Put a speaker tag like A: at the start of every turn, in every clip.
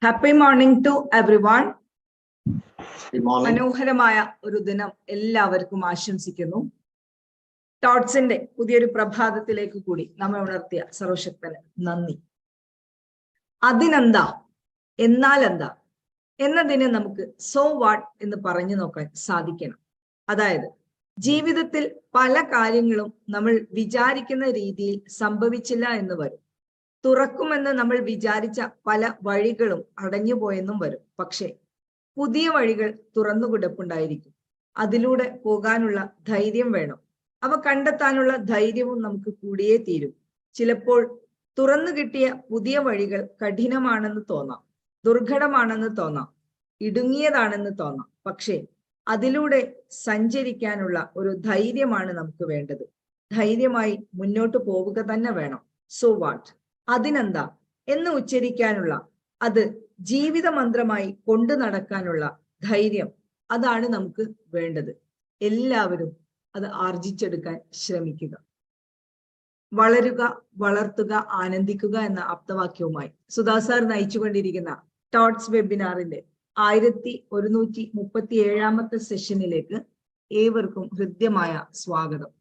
A: Happy morning to everyone. മനോഹരമായ ഒരു ദിനം എല്ലാവർക്കും ആശംസിക്കുന്നു. ടോട്ട്സിന്റെ പുതിയൊരു പ്രഭാതത്തിലേക്ക് കൂടി നമ്മെ ഉണർത്തിയ സർവശക്തന് നന്ദി. അതിനെന്താ, എന്നാൽ എന്താ എന്നതിനെ നമുക്ക് സോ വാട്ട് എന്ന് പറഞ്ഞു നോക്കാൻ സാധിക്കണം. അതായത് ജീവിതത്തിൽ പല കാര്യങ്ങളും നമ്മൾ വിചാരിക്കുന്ന രീതിയിൽ സംഭവിച്ചില്ല എന്ന് വരും. തുറക്കുമെന്ന് നമ്മൾ വിചാരിച്ച പല വഴികളും അടഞ്ഞുപോയെന്നും വരും. പക്ഷെ പുതിയ വഴികൾ തുറന്നു കിടപ്പുണ്ടായിരിക്കും. അതിലൂടെ പോകാനുള്ള ധൈര്യം വേണം. അവ കണ്ടെത്താനുള്ള ധൈര്യവും നമുക്ക് കൂടിയേ തീരും. ചിലപ്പോൾ തുറന്നു കിട്ടിയ പുതിയ വഴികൾ കഠിനമാണെന്ന് തോന്നാം, ദുർഘടമാണെന്ന് തോന്നാം, ഇടുങ്ങിയതാണെന്ന് തോന്നാം. പക്ഷേ അതിലൂടെ സഞ്ചരിക്കാനുള്ള ഒരു ധൈര്യമാണ് നമുക്ക് വേണ്ടത്. ധൈര്യമായി മുന്നോട്ട് പോവുക തന്നെ വേണം. സോ വാട്ട്, അതിനെന്താ എന്ന് ഉച്ചരിക്കാനുള്ള, അത് ജീവിത മന്ത്രമായി കൊണ്ടു നടക്കാനുള്ള ധൈര്യം, അതാണ് നമുക്ക് വേണ്ടത്. എല്ലാവരും അത് ആർജിച്ചെടുക്കാൻ ശ്രമിക്കുക. വളരുക, വളർത്തുക, ആനന്ദിക്കുക എന്ന ആപ്തവാക്യവുമായി സുധാ സാർ നയിച്ചുകൊണ്ടിരിക്കുന്ന ടോട്ട്സ് വെബിനാറിന്റെ 1137ാമത്തെ സെഷനിലേക്ക് ഏവർക്കും ഹൃദ്യമായ സ്വാഗതം.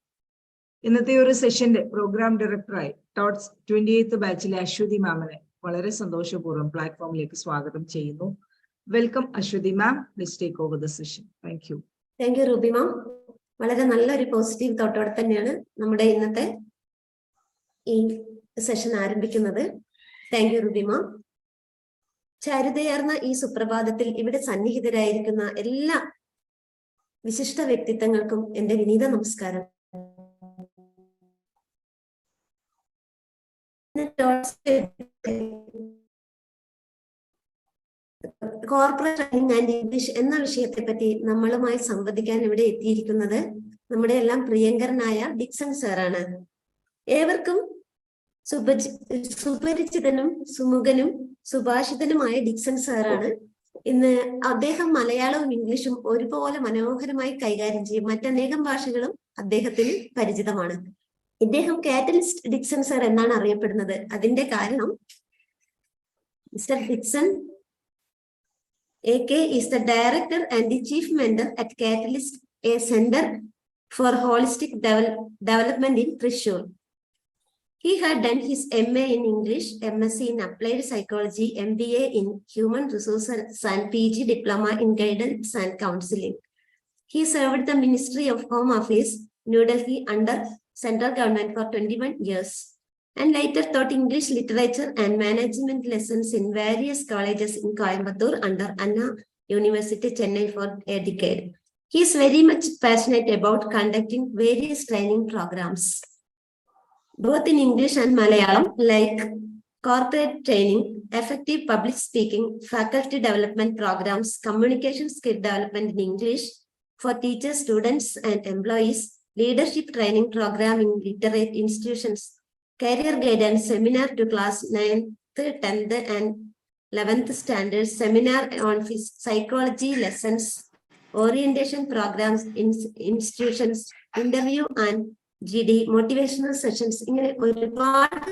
A: ഇന്നത്തെ ഒരു സെഷന്റെ പ്രോഗ്രാം ഡയറക്ടറായി ടോട്ട്സ് 28th ബാച്ചിലെ അശ്വതി മാമിനെ വളരെ സന്തോഷപൂർവ്വം പ്ലാറ്റ്ഫോമിലേക്ക് സ്വാഗതം ചെയ്യുന്നു. Welcome Aswathy ma'am, please take over the session. Thank you.
B: Thank you Ruby ma'am. വളരെ നല്ലൊരു പോസിറ്റീവ് തോട്ടോടെ തന്നെയാണ് നമ്മുടെ ഇന്നത്തെ ഈ സെഷൻ ആരംഭിക്കുന്നത്. താങ്ക് യു റൂബി മാം. ചാരുതയാർന്ന ഈ സുപ്രഭാതത്തിൽ ഇവിടെ സന്നിഹിതരായിരിക്കുന്ന എല്ലാ വിശിഷ്ട വ്യക്തിത്വങ്ങൾക്കും എന്റെ വിനീത നമസ്കാരം. കോർപ്പറേറ്റ് ട്രെയിനിങ് ആൻഡ് ഇംഗ്ലീഷ് എന്ന വിഷയത്തെ പറ്റി നമ്മളുമായി സംവദിക്കാൻ ഇവിടെ എത്തിയിരിക്കുന്നത് നമ്മുടെ എല്ലാം പ്രിയങ്കരനായ ഡിക്സൺ സാറാണ്. ഏവർക്കും സുപരിചിതനും സുമുഖനും സുഭാഷിതനുമായ ഡിക്സൺ സാറാണ്. ഇന്ന് അദ്ദേഹം മലയാളവും ഇംഗ്ലീഷും ഒരുപോലെ മനോഹരമായി കൈകാര്യം ചെയ്യും. മറ്റനേകം ഭാഷകളും അദ്ദേഹത്തിന് പരിചിതമാണ്. ഇദ്ദേഹം കാറ്റലിസ്റ്റ് ഡിക്സൺ സർ എന്നാണ് അറിയപ്പെടുന്നത്. അതിന്റെ കാരണം mister Dixon AK is the director and the chief mentor at Catalyst, a center for holistic development in Thrissur. He had done his MA in English, MSc in Applied Psychology, MBA in Human Resources and PG Diploma in Guidance and Counseling. He served the Ministry of Home Affairs, New Delhi, under Central Government for 21 years, and later taught English literature and management lessons in various colleges in Coimbatore under Anna University, Chennai for a decade. He is very much passionate about conducting various training programs, both in English and Malayalam, like corporate training, effective public speaking, faculty development programs, communication skill development in English for teachers, students, and employees, leadership training program in literate institutions, career guidance seminar to class 9th, 10th, and 11th standards, seminar on psychology lessons, orientation programs in institutions, interview and GD, motivational sessions. ഇങ്ങനെ ഒരുപാട്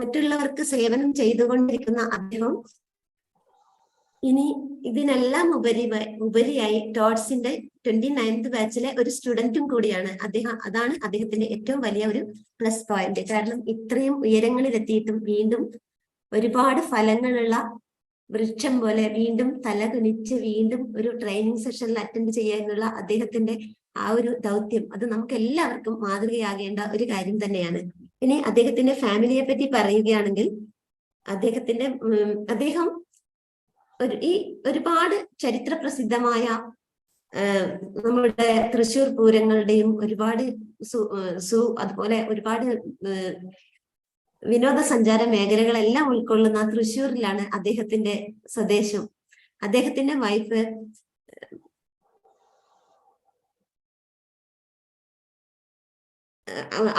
B: മറ്റുള്ളവർക്ക് സേവനം ചെയ്തുകൊണ്ടിരിക്കുന്ന അദ്ദേഹം ഇനി ഇതിനെല്ലാം ഉപരിയായി ടോട്ട്സിന്റെ 29th ബാച്ചിലെ ഒരു സ്റ്റുഡന്റും കൂടിയാണ് അദ്ദേഹം. അതാണ് അദ്ദേഹത്തിന്റെ ഏറ്റവും വലിയ ഒരു പ്ലസ് പോയിന്റ്. കാരണം ഇത്രയും ഉയരങ്ങളിൽ എത്തിയിട്ടും വീണ്ടും ഒരുപാട് ഫലങ്ങളുള്ള വൃക്ഷം പോലെ വീണ്ടും തല കുനിച്ച് വീണ്ടും ഒരു ട്രെയിനിങ് സെഷനിൽ അറ്റൻഡ് ചെയ്യാനുള്ള അദ്ദേഹത്തിന്റെ ആ ഒരു ദൗത്യം, അത് നമുക്ക് എല്ലാവർക്കും മാതൃകയാകേണ്ട ഒരു കാര്യം തന്നെയാണ്. ഇനി അദ്ദേഹത്തിന്റെ ഫാമിലിയെ പറ്റി പറയുകയാണെങ്കിൽ അദ്ദേഹം ഒരുപാട് ചരിത്ര പ്രസിദ്ധമായ നമ്മുടെ തൃശ്ശൂർ പൂരങ്ങളുടെയും ഒരുപാട് അതുപോലെ ഒരുപാട് വിനോദസഞ്ചാര മേഖലകളെല്ലാം ഉൾക്കൊള്ളുന്ന തൃശ്ശൂരിലാണ് അദ്ദേഹത്തിന്റെ സ്വദേശം. അദ്ദേഹത്തിന്റെ വൈഫ്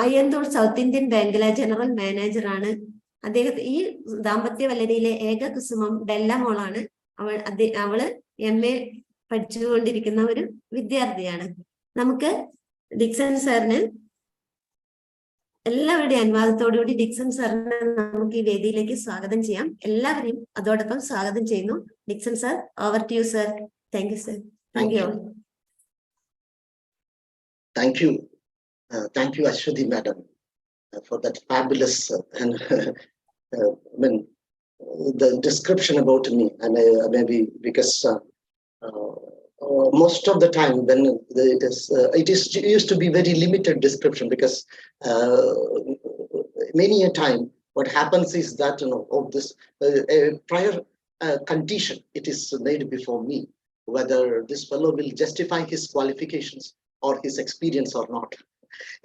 B: അയ്യന്തോൾ സൗത്ത് ഇന്ത്യൻ ബാങ്കിലെ ജനറൽ മാനേജറാണ്. അദ്ദേഹത്തെ ഈ ദാമ്പത്യ വല്ലരിയിലെ ഏക കുസുമം ഡെല്ല മോളാണ്. അവള് MA പഠിച്ചുകൊണ്ടിരിക്കുന്ന ഒരു വിദ്യാർത്ഥിയാണ്. നമുക്ക് ഡിക്സൺ സാറിന് എല്ലാവരുടെയും അനുവാദത്തോടുകൂടി ഡിക്സൺ സാറിനെ നമുക്ക് ഈ വേദിയിലേക്ക് സ്വാഗതം ചെയ്യാം. എല്ലാവരെയും അതോടൊപ്പം സ്വാഗതം ചെയ്യുന്നു. Dixon sir, over to you sir. Thank you sir. Thank you.
C: Thank you, Ashwati madam, for that fabulous and the description about me. And maybe because most of the time when it used to be very limited description, because many a time what happens is that of this prior condition, it is made before me whether this fellow will justify his qualifications or his experience or not.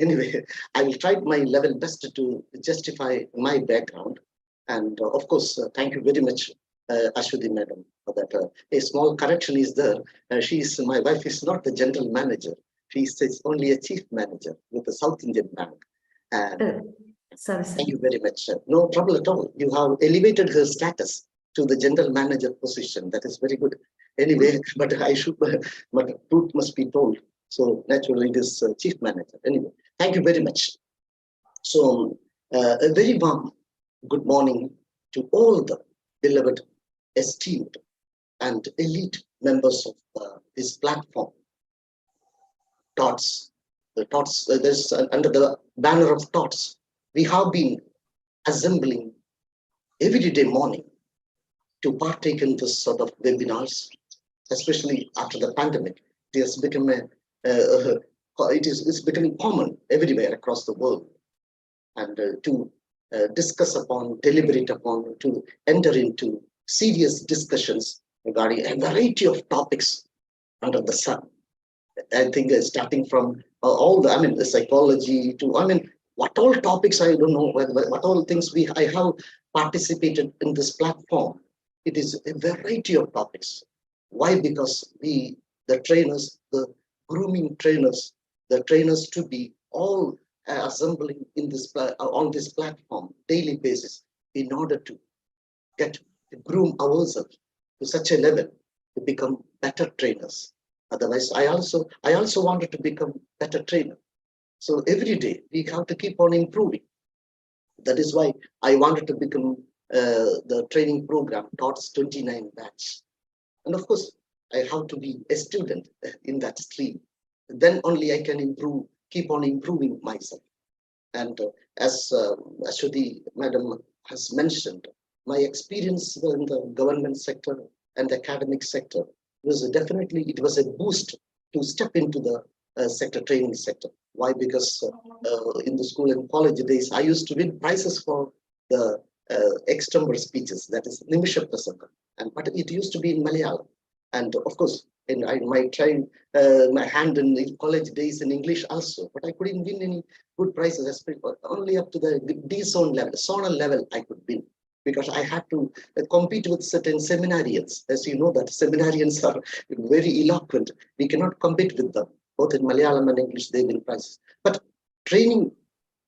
C: Anyway, I will try my level best to justify my background. And of course, thank you very much, Ashwati madam, for that. A small correction is there. My wife is not the general manager. She is only a chief manager with the South Indian Bank. And thank you very much. No trouble at all. You have elevated her status to the general manager position. That is very good. Anyway, but truth must be told. So naturally, it is chief manager. Anyway, thank you very much. So a very warm good morning to all the beloved, esteemed, and elite members of this platform. TOTs, there's under the banner of TOTs, we have been assembling every day morning to partake in this sort of webinars, especially after the pandemic. It has become it's becoming common everywhere across the world, and to discuss upon, deliberate upon, to enter into serious discussions regarding a variety of topics under the sun. I think starting from all the psychology to what all topics, I don't know what all things I have participated in this platform. It is a variety of topics. Why? Because the trainers, the grooming trainers, the trainers to be all assembling in this on this platform daily basis in order to groom ourselves to such a level to become better trainers. Otherwise, I also wanted to become better trainer. So every day we have to keep on improving. That is why I wanted to become the training program TOTS 29 batch. And of course, I have to be a student in that stream. Then only I can keep on improving myself. And as Ashwati madam has mentioned, my experience in the government sector and the academic sector was it was a boost to step into the training sector. Why? Because in the school and college days, I used to win prizes for the extempore speeches, that is Nimisha Prasanga, but it used to be in Malayalam. And of course, I might try my hand in college days in English also, but I couldn't win any good prizes, only up to the D-zone level, zonal level I could win, because I had to compete with certain seminarians. As you know, that seminarians are very eloquent. We cannot compete with them. Both in Malayalam and English, they win prizes. But training,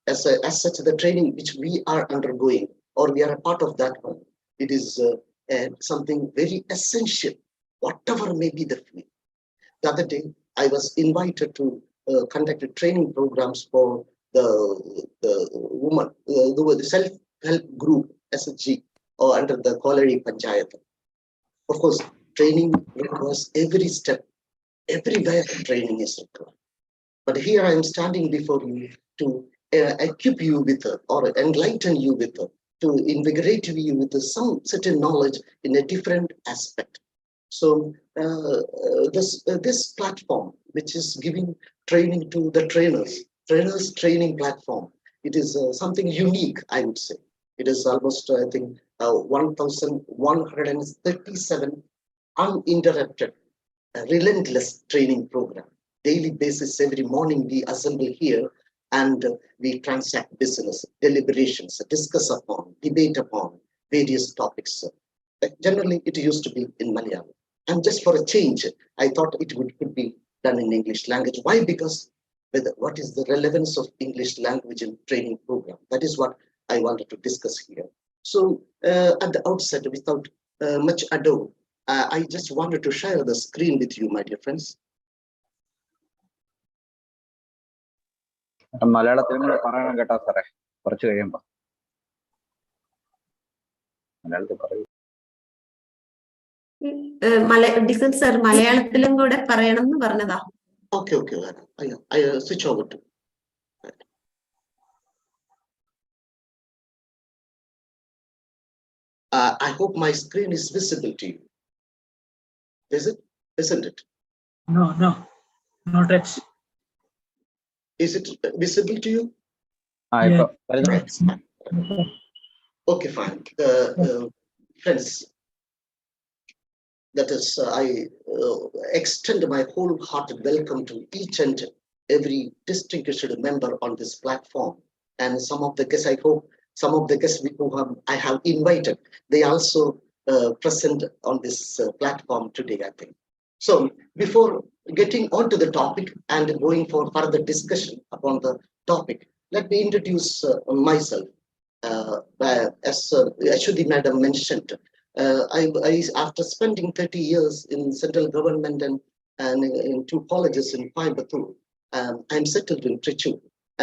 C: as such, the training which we are undergoing, or we are a part of that one, it is something very essential, whatever may be the field. The other day, I was invited to conduct training programs for the woman, the self-help group, SHG, or under the Kolari Panchayat. Of course, training requires every step, everywhere training is required. But here I am standing before you to equip you with, or enlighten you with, to invigorate you with some certain knowledge in a different aspect. So this platform, which is giving training to the trainers training platform, it is something unique, I would say. It is almost, I think, 1,137 uninterrupted, relentless training program. Daily basis, every morning we assemble here and we transact business, deliberations, discuss upon, debate upon various topics. Generally, it used to be in Malayalam. And just for a change, I thought it could be done in English language. Why? Because what is the relevance of English language in training program? That is what I wanted to discuss here. So at the outset, without much ado, I just wanted to share the screen with you, my dear friends.
D: മലയാളത്തിലും കൂടെ പറയണം കേട്ടോ സാറേ, കുറച്ച് കഴിയുമ്പോ മലയാളത്തിൽ പറയൂ.
B: Dixon sir മലയാളത്തിലും കൂടെ പറയണം എന്ന് പറഞ്ഞതാ.
C: Okay. I switch over to. I hope my screen is visible to you. Is it? Isn't it?
E: No, not yet.
C: Is it visible to you?
D: ഇപ്പൊ
E: Yeah.
D: വരുന്നു.
C: Okay, fine. Friends, that is, I extend my wholehearted welcome to each and every distinguished member on this platform. And some of the guests, I hope, some of the guests who I have invited, they also present on this platform today, I think. So before getting on to the topic and going for further discussion upon the topic, let me introduce myself. As Ashwati Madam mentioned, I after spending 30 years in central government and in 2 colleges in Coimbatore, I'm settled in Trichy,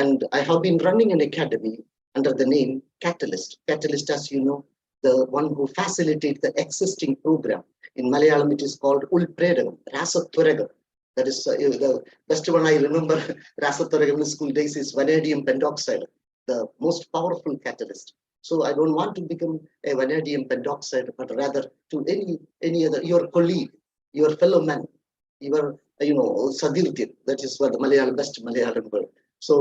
C: and I have been running an academy under the name Catalyst. Catalyst, as you know, the one who facilitates the existing program. In Malayalam, it is called Ulpredagam, Rasatvaragam. That is the best one I remember. Rasatvaragam in school days is vanadium pentoxide, the most powerful catalyst. So I don't want to become a vanadium pentoxide, but rather to any other, your colleague, your fellow man, your Sadirtir. That is what the Malayalam best Malayalam word. So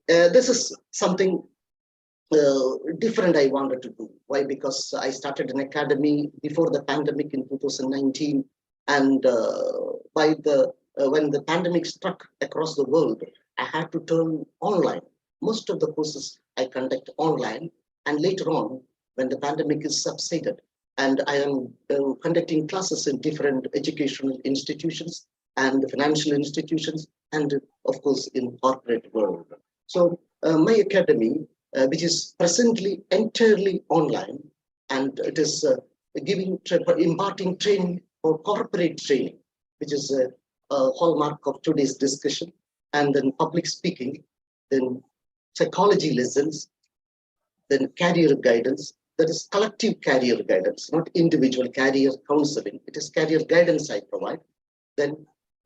C: this is something different I wanted to do. Why? Because I started an academy before the pandemic in 2019, and when the pandemic struck across the world, I had to turn online. Most of the courses I conduct online, and later on, when the pandemic is subsided, and I am conducting classes in different educational institutions and financial institutions, and of course in corporate world. So my academy, which is presently entirely online, and it is imparting training for corporate training, which is a hallmark of today's discussion, and then public speaking, then psychology lessons, then career guidance. That is collective career guidance, not individual career counseling. It is career guidance I provide. Then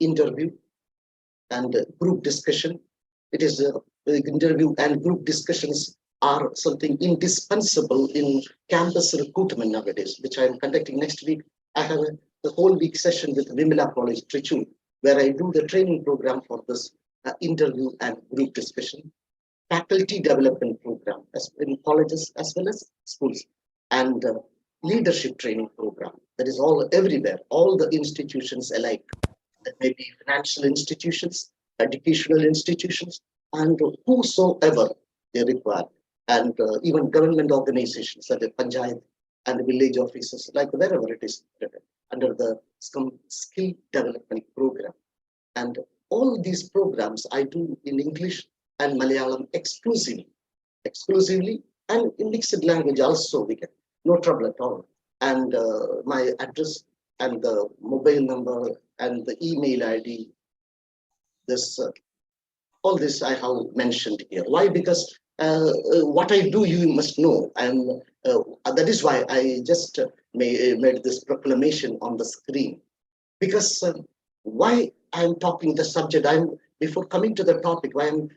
C: interview and group discussion. It is interview and group discussions are something indispensable in campus recruitment nowadays, which I am conducting next week. I have the whole week session with Vimala College, Trichy, where I do the training program for this interview and group discussion. Faculty development program in colleges as well as schools, and leadership training program that is all everywhere, all the institutions alike. That may be financial institutions, educational institutions, and whosoever they require, and even government organizations such as Panchayat and village offices, like wherever it is under the skill development program. And all these programs I do in English and Malayalam exclusively, and in mixed language also we get, no trouble at all. And my address and the mobile number and the email ID, this all this I have mentioned here. Why? Because what I do, you must know, and that is why I just made this proclamation on the screen. Because why I'm talking the subject, before coming to the topic, why I'm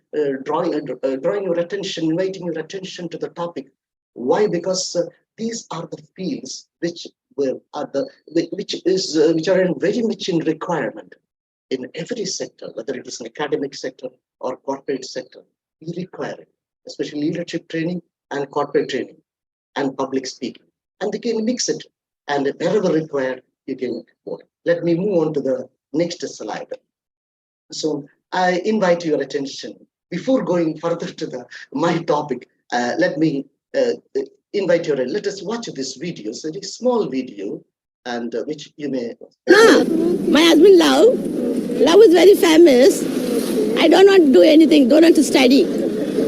C: drawing your attention, inviting your attention to the topic. Why? Because these are the fields which are very much in requirement in every sector, whether it is an academic sector or corporate sector. We require it, especially leadership training and corporate training and public speaking. And they can mix it, and wherever required, you can go. Let me move on to the next slide. So I invite your attention. Before going further to my topic, let me invite your, let us watch this video. It's a very small video, and which you may.
F: My husband Love is very famous. I don't want to do anything, don't want to study.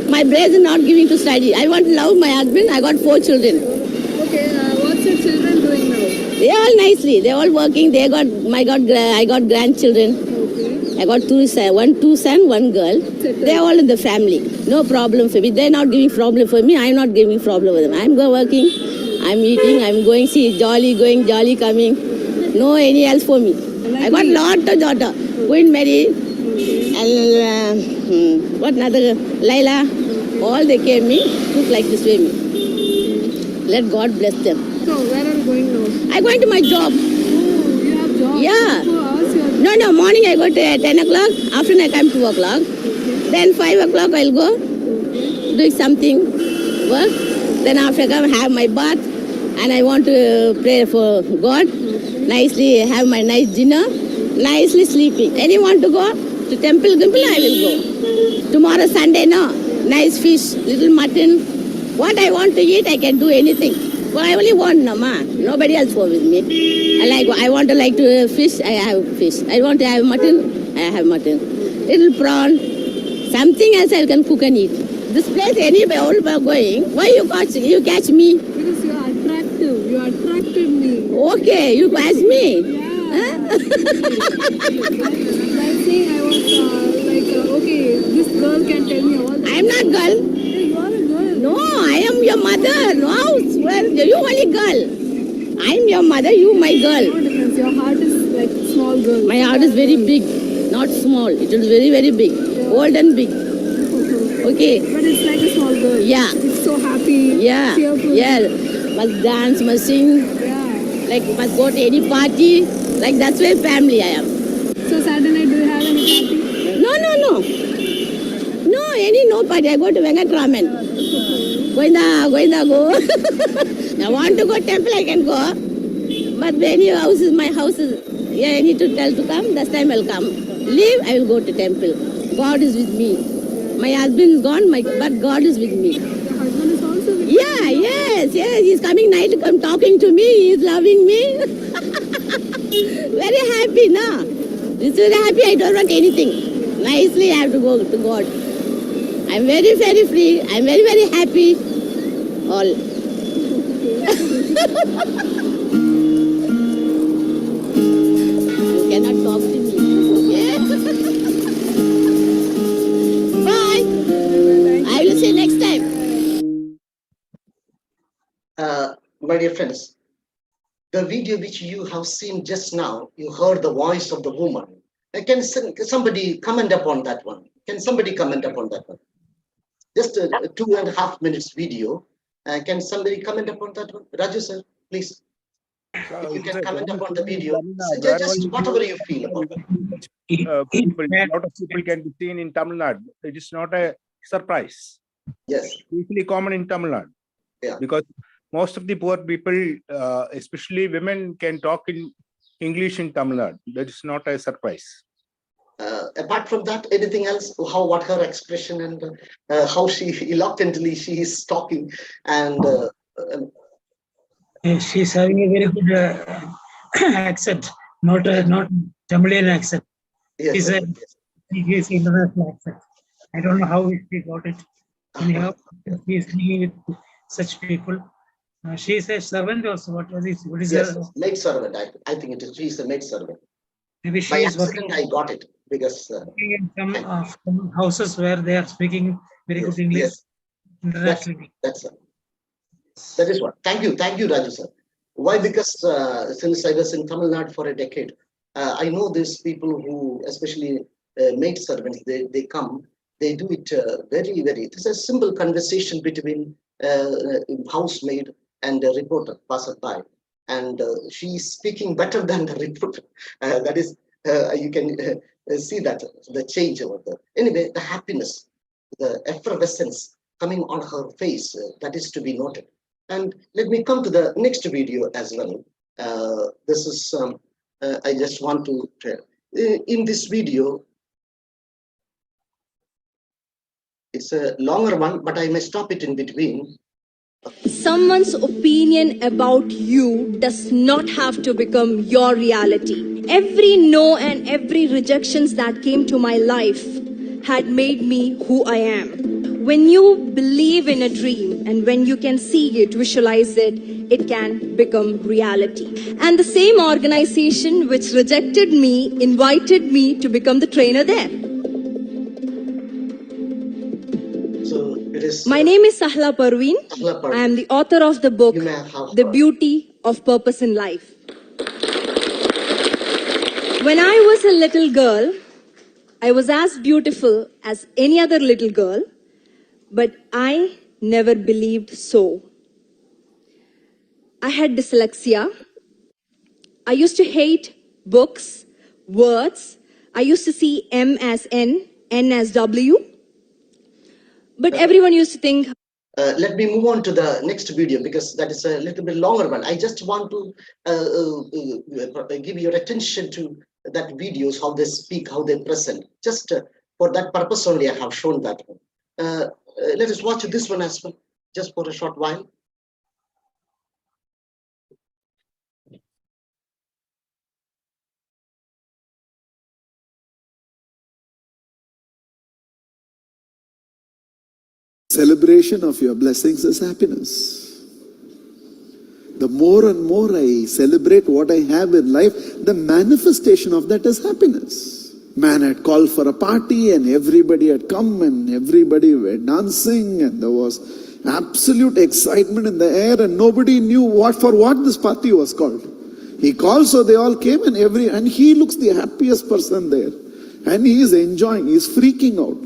F: My brain is not giving to study. I want to love my husband. I got 4 children.
G: Okay, what's your children doing now?
F: They all nicely. They're all working. I got grandchildren.
G: Okay.
F: I got two son, one girl. They're all in the family. No problem for me. They're not giving problem for me. I'm not giving problem with them. I'm working, I'm eating, I'm going, see, jolly going, jolly coming. No any else for me. I got lot of daughter. Going married. And what another? Laila. All they came me, look like this way me. Let God bless them.
G: So where are you going now?
F: I'm going to my job.
G: Oh, you have job?
F: Yeah.
G: 4 hours you are...
F: No, morning I go to 10 o'clock, afternoon I come 2 o'clock. Then 5 o'clock I'll go, do something, work. Then after I come, have my bath, and I want to pray for God. Nicely have my nice dinner, nicely sleeping. Anyone to go to temple, I will go. Tomorrow Sunday, no, nice fish, little mutton. What I want to eat, I can do anything. Well, I only want Nama. Nobody else go with me. I want to like to fish, I have fish. I want to have mutton, I have mutton. Little prawn, something else I can cook and eat. This place anywhere all going. Why you catch me?
G: Because you are attractive. You attracted me.
F: Okay, you catch me.
G: Yeah.
F: Huh?
G: By saying I was okay, this girl can tell me all that.
F: I'm not girl.
G: Yeah, you are a girl.
F: No, I am your mother. No, swear, you only girl. I'm your mother, you my girl.
G: No difference. Your heart is like small girl.
F: My heart is very big, not small. It is very, very big. Old and big. Okay.
G: But it's like a small girl.
F: Yeah.
G: It's so happy.
F: Yeah.
G: Cheerful.
F: Yeah. Must dance, must sing.
G: Yeah.
F: Like must go to any party. Like that's where family I am.
G: So Saturday night, do you have any party?
F: No. No party. I go to Venkatraman. Goinda, go. I want to go temple, I can go. But when your house is my house, I need to tell to come, that time I'll come. Leave, I will go to temple. God is with me. My husband is gone, but God is with me.
G: Your husband is also with you?
F: Yeah, yes. He's coming night to come talking to me. He's loving me. Very happy, no? He's very happy, I don't want anything. Nicely I have to go to God. I'm very, very free. I'm very, very happy. All. You cannot talk to me. Okay? Bye. I will see you next time.
C: My dear friends, the video which you have seen just now, you heard the voice of the woman. Can somebody comment upon that one? Can somebody comment upon that one? Just a 2.5 minutes video. Can somebody comment upon that one? Raju sir, please. If you can comment upon the video, just whatever you feel about it.
H: A lot of people can be seen in Tamil Nadu. It is not a surprise.
C: Yes.
H: Usually common in Tamil Nadu.
C: Yeah.
H: Because most of the poor people, especially women, can talk in English in Tamil Nadu. That is not a surprise.
C: Apart from that, anything else? What her expression and how she eloquently she is talking, and
E: she's having a very good accent, not Tamilian accent.
C: yes,
E: It's
C: yes.
E: international accent. I don't know how she got it. Anyhow, she is dealing with such people. She is a servant also. What is
C: Yes,
E: her?
C: maid servant. I think it is. She is a maid servant.
E: Maybe she
C: By
E: is working
C: accident, I got it because
E: in some houses where they are speaking very
C: yes,
E: good English
C: yes.
E: internationally.
C: That is what. Thank you, Raju sir. Why? Because since I was in Tamil Nadu for a decade, I know these people who, especially maid servants, they come, they do it very, very. It's a simple conversation between housemaid and a reporter, passerby, and she's speaking better than the reporter. That is, you can see that the change over there. Anyway, the happiness, the effervescence coming on her face, that is to be noted. And let me come to the next video as well. This is, I just want to, in this video, it's a longer one, but I may stop it in between.
I: Someone's opinion about you does not have to become your reality. Every no and every rejections that came to my life had made me who I am. when you believe in a dream and when you can see it, visualize it, it can become reality. And the same organization which rejected me invited me to become the trainer there.
C: So it is.
I: My name is Sahla Parveen. I am the author of the book, The Beauty of Purpose in Life. When I was a little girl, I was as beautiful as any other little girl, but I never believed so. I had dyslexia. I used to hate books, words. I used to see M as N, N as W. But everyone used to think.
C: Let me move on to the next video because that is a little bit longer one. I just want to give your attention to that videos, how they speak, how they present. Just for that purpose only, I have shown that one. Let us watch this one as well, just for a short while.
J: Celebration of your blessings is happiness. The more and more I celebrate what I have in life, the manifestation of that is happiness. Man had called for a party and everybody had come and everybody were dancing and there was absolute excitement in the air and nobody knew for what this party was called. He called, so they all came and he looks the happiest person there and he is enjoying, he is freaking out.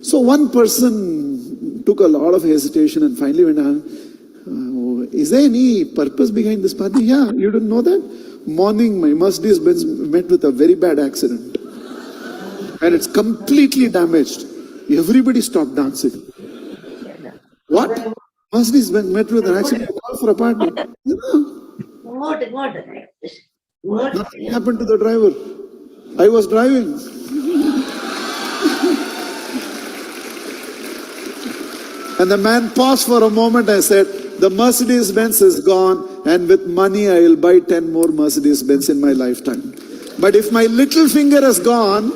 J: So one person took a lot of hesitation and finally went on, is there any purpose behind this party? Yeah, you didn't know that? Morning, my Mercedes-Benz met with a very bad accident. And it's completely damaged. Everybody stopped dancing. What? Mercedes-Benz met with an accident, called for a party. Nothing happened to the driver. I was driving. And the man paused for a moment and said, the Mercedes-Benz is gone and with money I will buy 10 more Mercedes-Benz in my lifetime. But if my little finger is gone,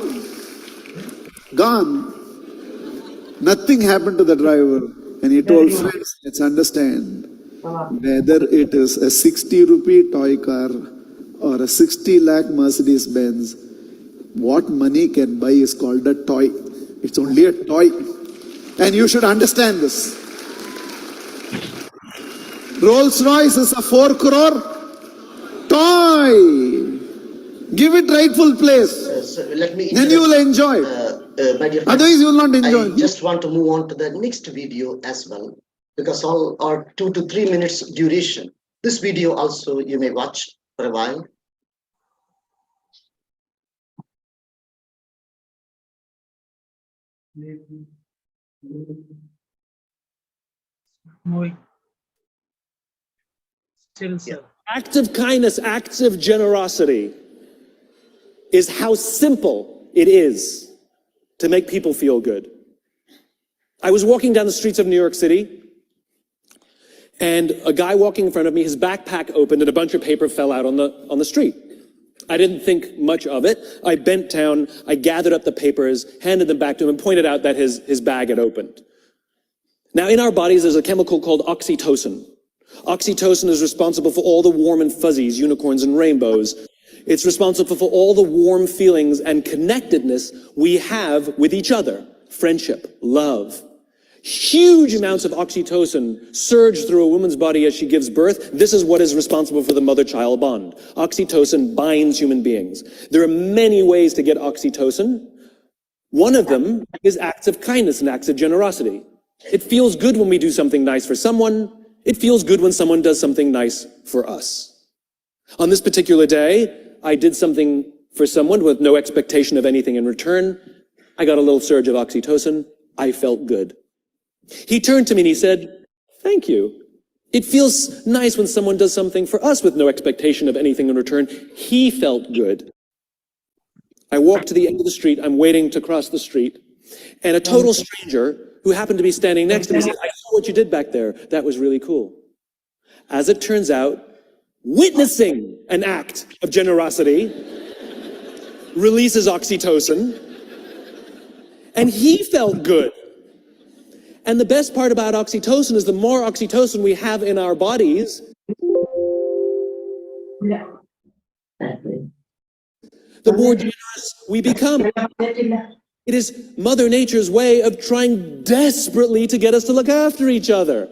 J: nothing happened to the driver. And he told friends, let's understand, whether it is a 60 rupee toy car or a 60 lakh Mercedes-Benz, what money can buy is called a toy. It's only a toy. And you should understand this. Rolls-Royce is a 4 crore toy. Give it rightful place.
C: So let me
J: then you will enjoy.
C: My dear friends,
J: otherwise you will not enjoy.
C: I just want to move on to the next video as well, because all are 2 to 3 minutes duration. This video also you may watch for a while.
E: Moving. Still, sir.
K: Acts of kindness, acts of generosity is how simple it is to make people feel good. I was walking down the streets of New York City and a guy walking in front of me, his backpack opened and a bunch of paper fell out on the street. I didn't think much of it. I bent down, I gathered up the papers, handed them back to him and pointed out that his bag had opened. Now in our bodies there's a chemical called oxytocin. Oxytocin is responsible for all the warm and fuzzies, unicorns and rainbows. It's responsible for all the warm feelings and connectedness we have with each other. Friendship, love. Huge amounts of oxytocin surge through a woman's body as she gives birth. This is what is responsible for the mother-child bond. Oxytocin binds human beings. There are many ways to get oxytocin. One of them is acts of kindness and acts of generosity. It feels good when we do something nice for someone. It feels good when someone does something nice for us. On this particular day, I did something for someone with no expectation of anything in return. I got a little surge of oxytocin. I felt good. He turned to me and he said, thank you. It feels nice when someone does something for us with no expectation of anything in return. He felt good. I walked to the end of the street. I'm waiting to cross the street. And a total stranger who happened to be standing next to me said, I saw what you did back there. That was really cool. As it turns out, witnessing an act of generosity releases oxytocin, and he felt good. And the best part about oxytocin is the more oxytocin we have in our bodies, the more generous we become. It is Mother Nature's way of trying desperately to get us to look after each other.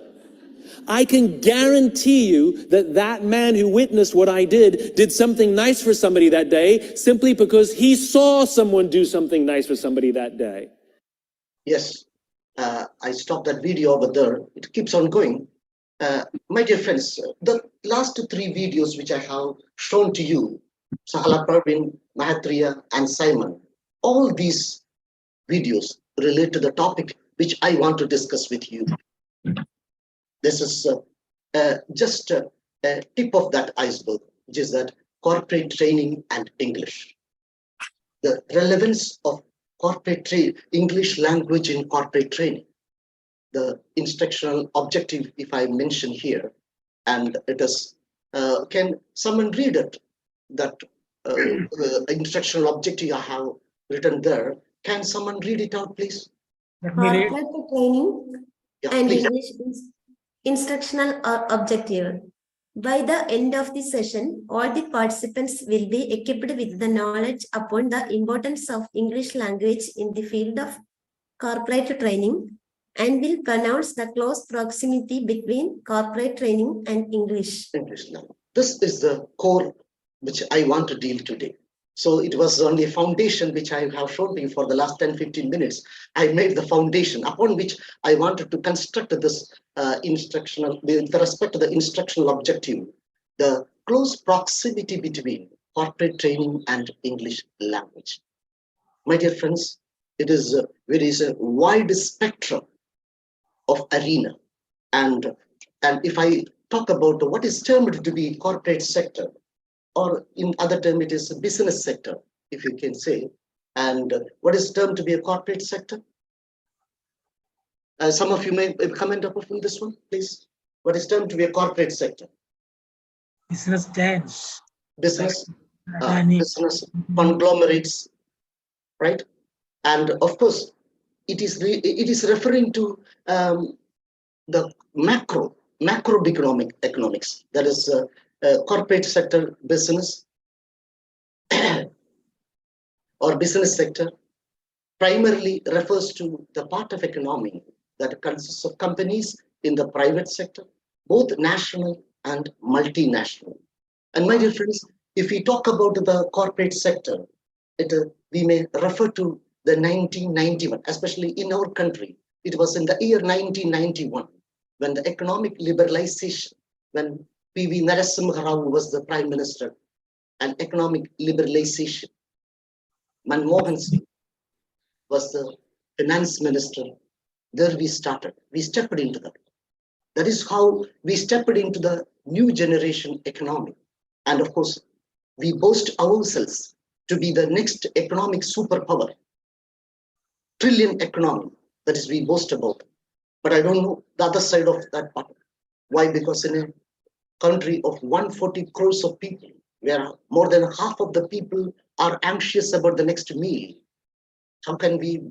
K: I can guarantee you that that man who witnessed what I did something nice for somebody that day simply because he saw someone do something nice for somebody that day.
C: Yes, I stopped that video over there. It keeps on going. My dear friends, the last 3 videos which I have shown to you, Sahala Parvin, Mahatriya, and Simon, all these videos relate to the topic which I want to discuss with you. This is just a tip of that iceberg, which is that corporate training and English. The relevance of corporate English language in corporate training. The instructional objective, if I mention here, and it is, can someone read it? That instructional objective I have written there. Can someone read it out, please?
B: Corporate training and
C: please.
B: English instructional objective. By the end of the session, all the participants will be equipped with the knowledge upon the importance of English language in the field of corporate training and will pronounce the close proximity between corporate training and English.
C: This is the core which I want to deal today. So it was only a foundation which I have shown you for the last 10-15 minutes. I made the foundation upon which I wanted to construct this instructional, with respect to the instructional objective, the close proximity between corporate training and English language. My dear friends, there is a wide spectrum of arena. And if I talk about what is termed to be corporate sector, or in other term, it is a business sector, if you can say. And what is termed to be a corporate sector? Some of you may comment upon this one, please. What is termed to be a corporate sector?
E: Business dance.
C: Business, business conglomerates, right? And of course, it is referring to the macroeconomics. That is corporate sector business or business sector primarily refers to the part of economy that consists of companies in the private sector, both national and multinational. And my dear friends, if we talk about the corporate sector, we may refer to the 1991, especially in our country. It was in the year 1991 when the economic liberalization, when P.V. Narasimha Rao was the prime minister, and economic liberalization. Manmohan Singh was the finance minister. There we started. We stepped into that. That is how we stepped into the new generation economy. And of course, we boast ourselves to be the next economic superpower, trillion economy. That is we boast about. But I don't know the other side of that part. Why? Because in a country of 140 crores of people, where more than half of the people are anxious about the next meal, how can we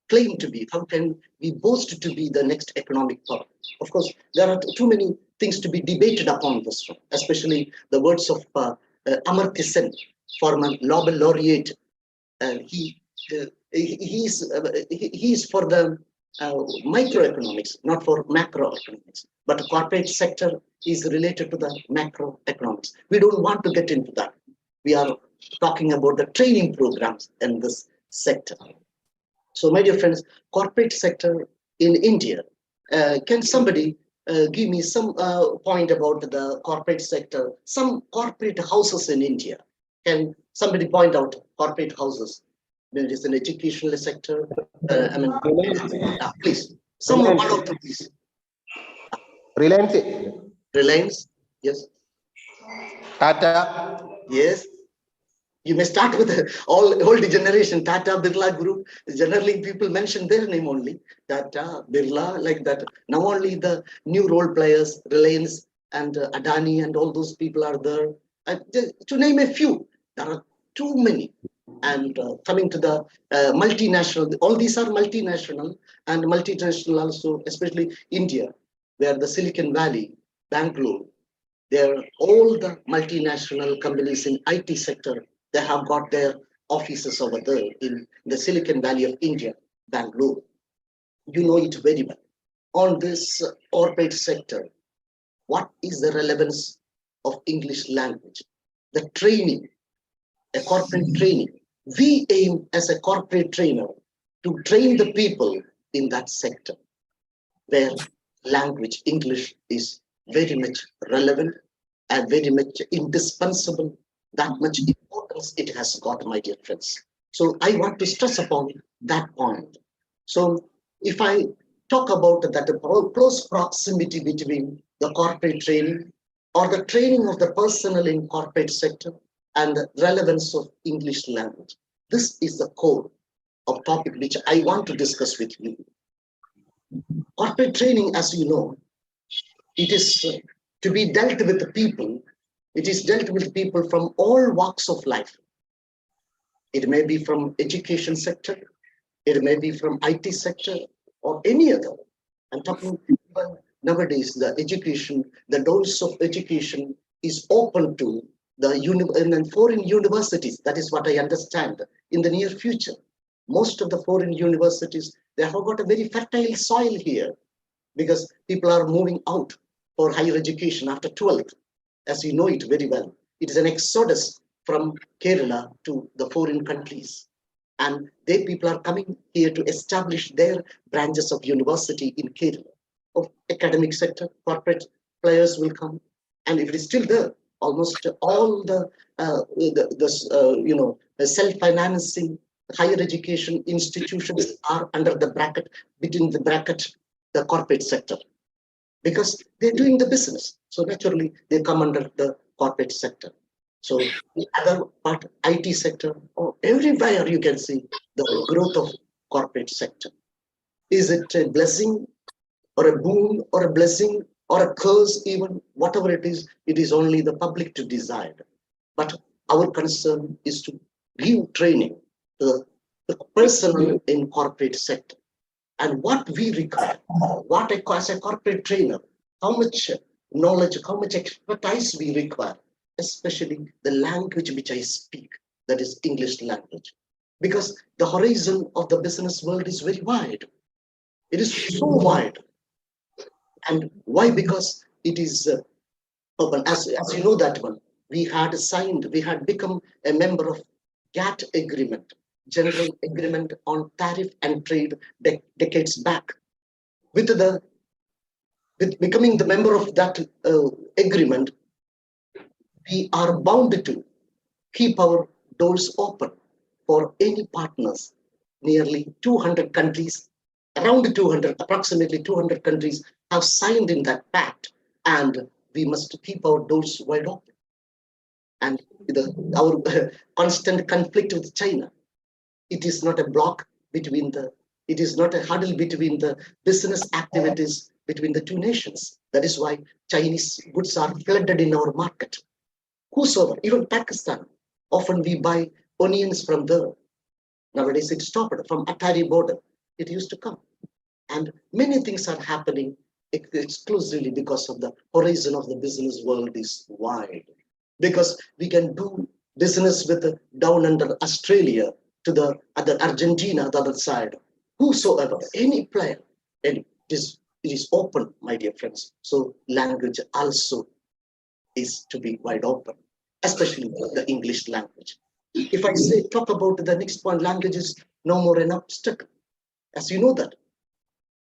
C: claim to be, how can we boast to be the next economic power? Of course, there are too many things to be debated upon this one, especially the words of Amartya Sen, former Nobel laureate. He is for the microeconomics, not for macroeconomics. But the corporate sector is related to the macroeconomics. We don't want to get into that. We are talking about the training programs in this sector. So, my dear friends, corporate sector in India, can somebody give me some point about the corporate sector, some corporate houses in India? Can somebody point out corporate houses? There is an educational sector. Please, someone, one of them, please. Reliance, yes.
L: Tata.
C: Yes. You may start with the old generation, Tata, Birla Group. Generally, people mention their name only. Tata, Birla, like that. Now only the new role players, Reliance and Adani and all those people are there. To name a few, there are too many. And coming to the multinational, all these are multinational and multinational also, especially India, where the Silicon Valley, Bangalore, they're all the multinational companies in IT sector. They have got their offices over there in the Silicon Valley of India, Bangalore. You know it very well. On this corporate sector, what is the relevance of English language? The training, a corporate training. We aim as a corporate trainer to train the people in that sector where language, English, is very much relevant and very much indispensable. That much importance it has got, my dear friends. So I want to stress upon that point. So if I talk about that close proximity between the corporate training or the training of the personnel in corporate sector and the relevance of English language, this is the core of topic which I want to discuss with you. Corporate training, as you know, it is to be dealt with the people. It is dealt with people from all walks of life. It may be from education sector, it may be from IT sector or any other. I'm talking about nowadays, the education, the doors of education is open to the foreign universities. That is what I understand in the near future. Most of the foreign universities, they have got a very fertile soil here because people are moving out for higher education after 12th. As you know it very well, it is an exodus from Kerala to the foreign countries. And they people are coming here to establish their branches of university in Kerala. Of academic sector, corporate players will come. And if it is still there, almost all the self-financing higher education institutions are under the bracket, between the bracket, the corporate sector, because they're doing the business. So naturally, they come under the corporate sector. So the other part, IT sector, or everywhere you can see the growth of corporate sector. Is it a blessing or a boon or a blessing or a curse even? Whatever it is only the public to decide. But our concern is to give training to the personnel in corporate sector. And what we require, what as a corporate trainer, how much knowledge, how much expertise we require, especially the language which I speak, that is English language. Because the horizon of the business world is very wide. It is so wide. And why? Because it is open. As you know that one, we had become a member of GATT agreement, General Agreement on Tariff and Trade decades back. With becoming the member of that agreement, we are bound to keep our doors open for any partners. Nearly 200 countries, around 200, approximately 200 countries have signed in that pact, and we must keep our doors wide open. And our constant conflict with China, it is not a block between it is not a hurdle between the business activities between the two nations. That is why Chinese goods are flooded in our market. Whosoever, even Pakistan, often we buy onions from there. Nowadays it stopped from Atari border. It used to come. And many things are happening exclusively because of the horizon of the business world is wide. Because we can do business with down under Australia to the other Argentina, the other side. Whosoever, any player, and it is open, my dear friends. So language also is to be wide open, especially the English language. If I talk about the next point, language is no more an obstacle. As you know that,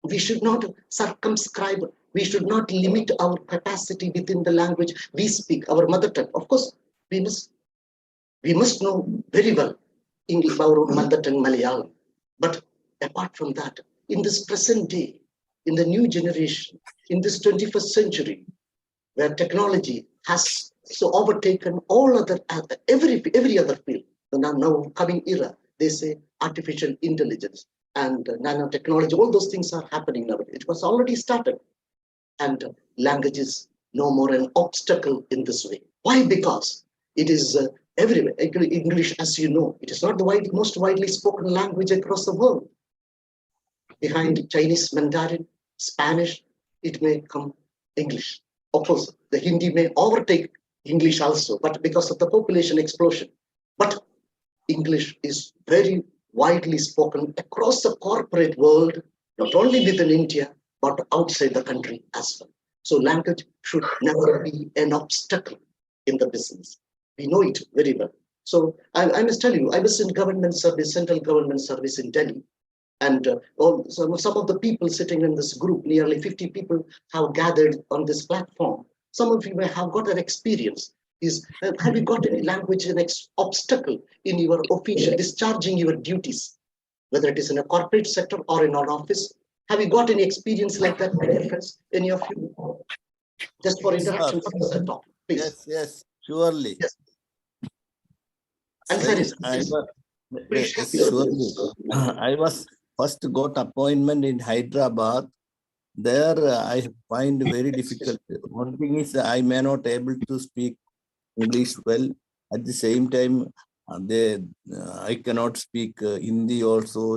C: we should not circumscribe, we should not limit our capacity within the language we speak, our mother tongue. Of course, we must know very well English, our mother tongue, Malayalam. But apart from that, in this present day, in the new generation, in this 21st century, where technology has so overtaken all other, every other field, the now coming era, they say artificial intelligence and nanotechnology, all those things are happening now. It was already started. And language is no more an obstacle in this way. Why? Because it is everywhere. English, as you know, it is not the most widely spoken language across the world. Behind Chinese, Mandarin, Spanish, it may come English. Of course, the Hindi may overtake English also, but because of the population explosion. But English is very widely spoken across the corporate world, not only within India, but outside the country as well. So language should never be an obstacle in the business. We know it very well. So I must tell you, I was in government service, central government service in Delhi. And some of the people sitting in this group, nearly 50 people have gathered on this platform. Some of you may have got an experience. Have you got any language and obstacle in your official discharging your duties, whether it is in a corporate sector or in an office? Have you got any experience like that, my dear friends? Any of you? Just for interaction purposes, talk, please.
L: Yes, surely.
C: Yes. Answer is
L: surely. I was first got appointment in Hyderabad. There I find very difficult. One thing is I may not able to speak English well. At the same time, I cannot speak Hindi also.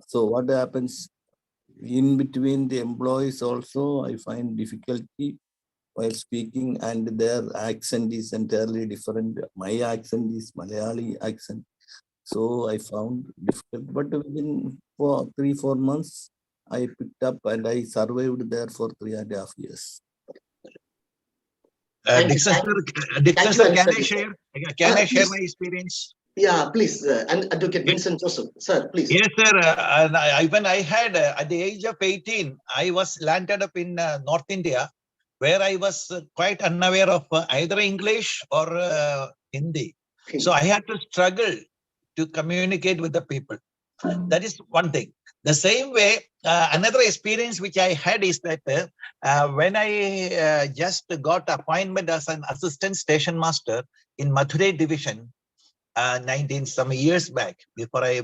L: So what happens in between the employees also, I find difficulty while speaking, and their accent is entirely different. My accent is Malayali accent. So I found difficult, but within 3-4 months, I picked up and I survived there for 3.5 years.
M: Dixon sir, can I share my experience?
C: Yeah, please. And Advocate Vincent Joseph, sir, please.
M: Yes, sir. When I had, at the age of 18, I was landed up in North India, where I was quite unaware of either English or Hindi. So I had to struggle to communicate with the people. That is one thing. The same way, another experience which I had is that when I just got appointment as an assistant station master in Madurai division, 19 some years back, before a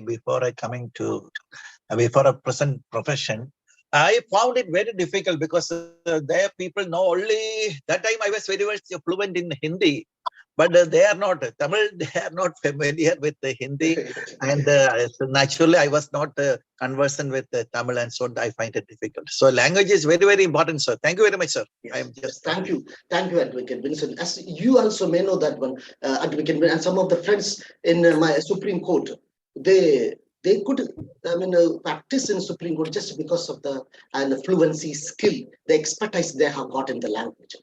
M: present profession, I found it very difficult because there people know only, that time I was very much fluent in Hindi, but they are not Tamil, they are not familiar with the Hindi, and so naturally I was not conversant with Tamil, and so I find it difficult. So language is very, very important, sir. Thank you very much, sir.
C: Yes, I am just thank you, Advocate Vincent. As you also may know that one, Advocate, and some of the friends in my Supreme Court, they could, practice in Supreme Court just because of the fluency, skill, the expertise they have got in the language.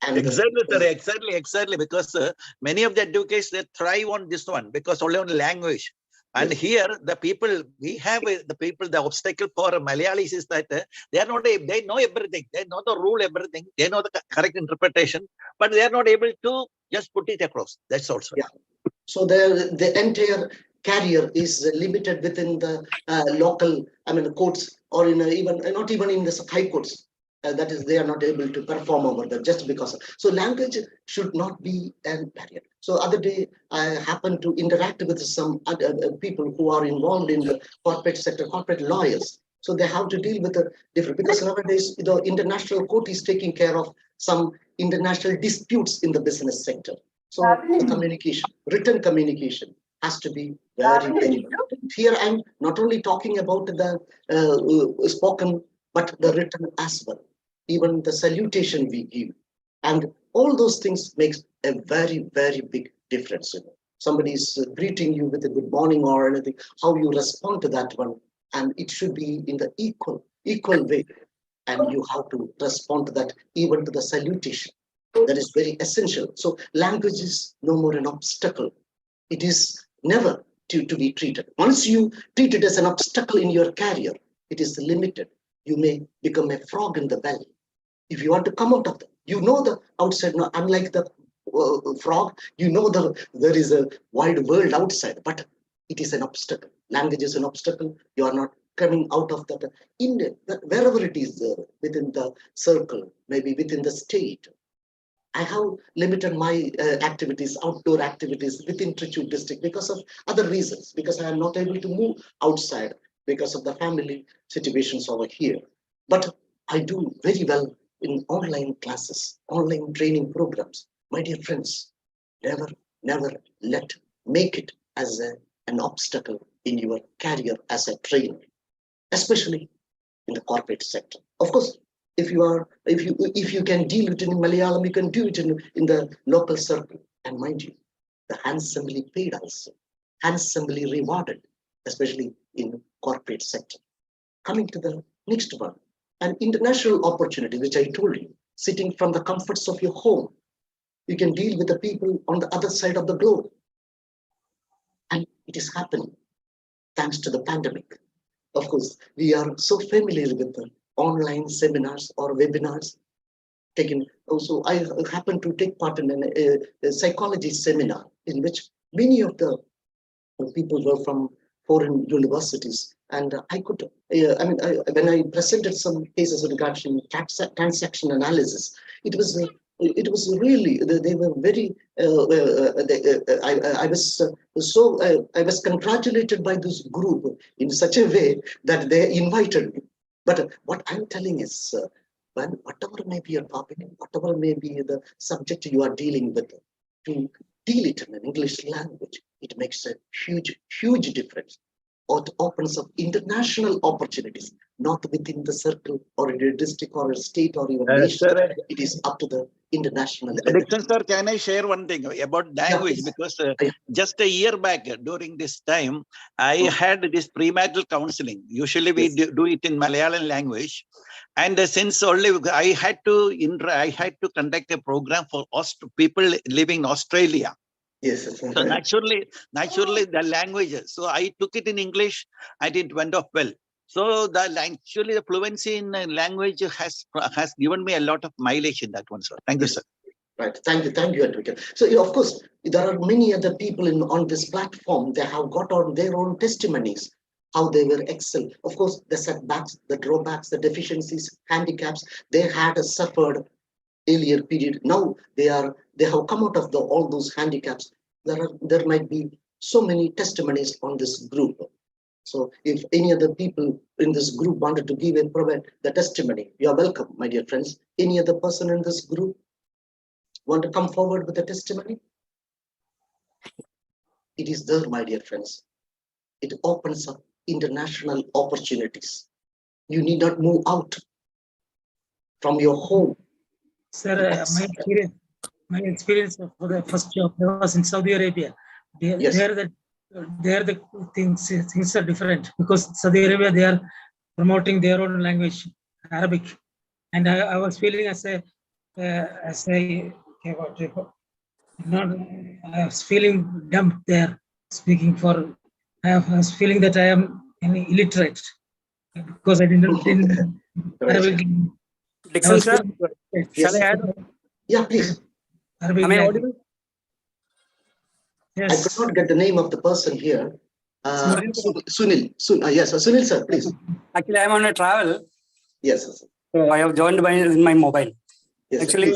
C: And
M: exactly, sir, exactly, because many of the advocates, they thrive on this one because only on language. And yes, here the people, the obstacle for Malayalis is that they are not, they know everything, they know the rule, everything, they know the correct interpretation, but they are not able to just put it across. That's also.
C: Yeah. So the entire career is limited within the local, courts, or in even not even in the high courts. That is, they are not able to perform over there just because of. So language should not be a barrier. So other day, I happened to interact with some other people who are involved in the corporate sector, corporate lawyers. So they have to deal with the different, because nowadays the international court is taking care of some international disputes in the business sector. So the communication, written communication has to be very, very important. Here I'm not only talking about the spoken, but the written as well. Even the salutation we give, and all those things makes a very, very big difference. Somebody is greeting you with a good morning or anything, how you respond to that one, and it should be in the equal way, and you have to respond to that, even to the salutation. That is very essential. So language is no more an obstacle. It is never to be treated. Once you treat it as an obstacle in your career, it is limited. You may become a frog in the belly. If you want to come out of the, the outside, no, unlike the frog, there is a wide world outside, but it is an obstacle. Language is an obstacle. You are not coming out of that. Wherever it is, within the circle, maybe within the state. I have limited my activities, outdoor activities within Trichy district because of other reasons, because I am not able to move outside because of the family situations over here. But I do very well in online classes, online training programs. My dear friends, never never make it as an obstacle in your career as a trainer, especially in the corporate sector. Of course, if you can deal with it in Malayalam, you can do it in the local circle. And mind you, the handsomely paid also, handsomely rewarded, especially in corporate sector. Coming to the next one, an international opportunity, which I told you, sitting from the comforts of your home, you can deal with the people on the other side of the globe. And it is happening thanks to the pandemic. Of course, we are so familiar with the online seminars or webinars taken. Also, I happened to take part in a psychology seminar in which many of the people were from foreign universities. And I could, when I presented some cases regarding transaction analysis, it was really, they were very, I was congratulated by this group in such a way that they invited me. But what I'm telling is, whatever may be your topic, whatever may be the subject you are dealing with, to deal it in an English language, it makes a huge difference. Or it opens up international opportunities, not within the circle or in a district or a state or even nation. It is up to the international.
M: Dixon sir, can I share one thing about language?
C: Yeah,
M: because just a year back during this time, I had this premarital counseling. Usually we do it in Malayalam language. And since only I had to conduct a program for people living in Australia.
C: Yes.
M: So naturally the language. So I took it in English and it went off well. So actually the fluency in language has given me a lot of mileage in that one, sir. Thank you, sir.
C: Right. Thank you, Advocate. So of course, there are many other people on this platform. They have got on their own testimonies, how they were excellent. Of course, the setbacks, the drawbacks, the deficiencies, handicaps they had suffered earlier period. Now they have come out of all those handicaps. There might be so many testimonies on this group. So if any other people in this group wanted to provide the testimony, you are welcome, my dear friends. Any other person in this group want to come forward with a testimony? It is there, my dear friends. It opens up international opportunities. You need not move out from your home.
E: Sir, my experience for the first job was in Saudi Arabia. There the things are different, because Saudi Arabia, they are promoting their own language, Arabic, and I was feeling I was feeling dumb there, speaking for. I was feeling that I am illiterate because I didn't Arabic.
N: Dixon sir, shall I add?
C: Yeah, please.
N: Am I audible?
C: Yes. I could not get the name of the person here. Sunil. Yes, Sunil sir, please.
N: Actually, I am on a travel.
C: Yes, sir.
N: So I have joined in my mobile.
C: Yes,
N: actually,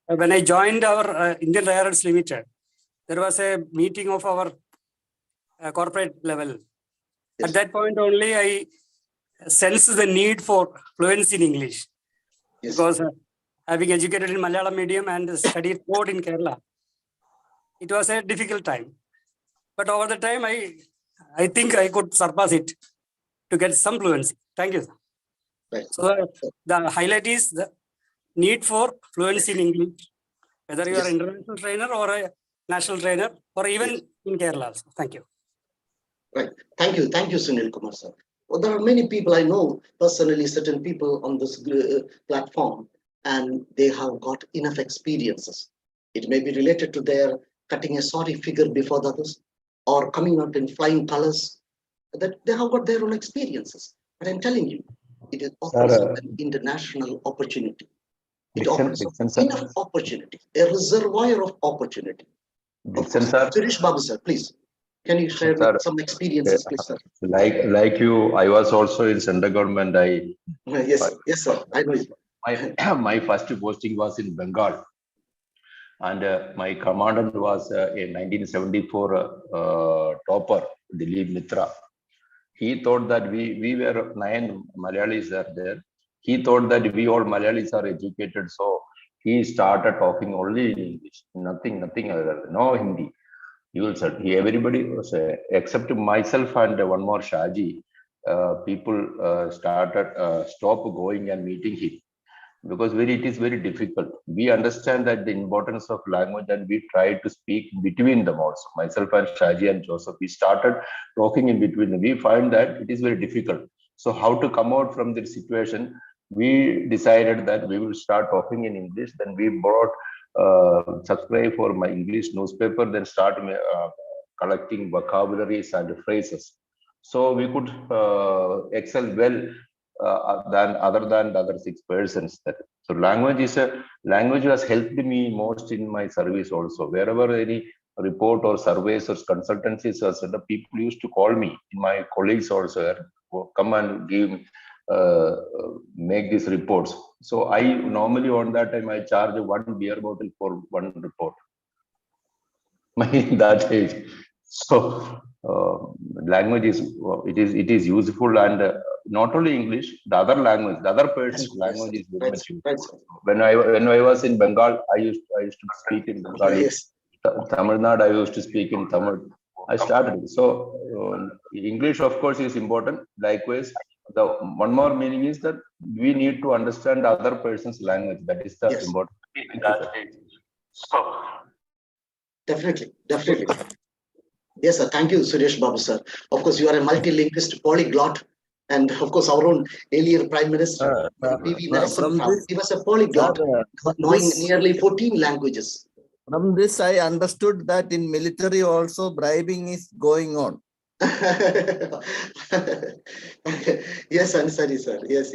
N: when I joined our Indian Railroads Limited, there was a meeting of our corporate level. Yes. At that point only, I sensed the need for fluency in English. Yes. Because having educated in Malayalam medium and studied code in Kerala, it was a difficult time. But over the time, I think I could surpass it to get some fluency. Thank you.
C: Right.
N: So the highlight is the need for fluency in English, whether you are an international trainer or a national trainer, or even in Kerala also. Thank you.
C: Right. Thank you, Sunil Kumar sir. Well, there are many people I know personally, certain people on this platform, and they have got enough experiences. It may be related to their cutting a sorry figure before the others, or coming out in flying colors, that they have got their own experiences. But I'm telling you, it is an international opportunity. It offers enough opportunity, a reservoir of opportunity.
O: Dixon sir.
C: Suresh Babu sir, please. Can you share some experiences, please, sir?
O: Like you, I was also in central government.
C: Yes, sir. I know you.
O: My first posting was in Bengal, and my commandant was a 1974 topper, Dilip Mitra. He thought that we were 9 Malayalis are there. He thought that we all Malayalis are educated, so he started talking only in English, nothing other, no Hindi. You will search. Everybody was except myself and one more Shaji. People stop going and meeting him because it is very difficult. We understand that the importance of language and we try to speak between them also. Myself and Shaji and Joseph, we started talking in between them. We find that it is very difficult. So how to come out from this situation? We decided that we will start talking in English. Then we brought subscribe for my English newspaper, then start collecting vocabularies and phrases. So we could excel well than the other 6 persons. So language has helped me most in my service also. Wherever any report or surveys or consultancies are set up, people used to call me. My colleagues also come and give make these reports. So I normally on that time I charge 1 beer bottle for 1 report. In that age. So language it is useful, and not only English, the other language, the other person's language is very much useful. When I was in Bengal, I used to speak in Bengali. Tamil Nadu, I used to speak in Tamil. I started. So English, of course, is important. Likewise, the one more meaning is that we need to understand the other person's language. That is the important. So
C: definitely. Yes, sir. Thank you, Suresh Babu, sir. Of course, you are a multilinguist, polyglot, and of course, our own earlier Prime Minister, P.V. Narasimha, he was a polyglot, knowing nearly 14 languages.
L: From this, I understood that in military also bribing is going on.
C: Yes, Ansari, sir. Yes.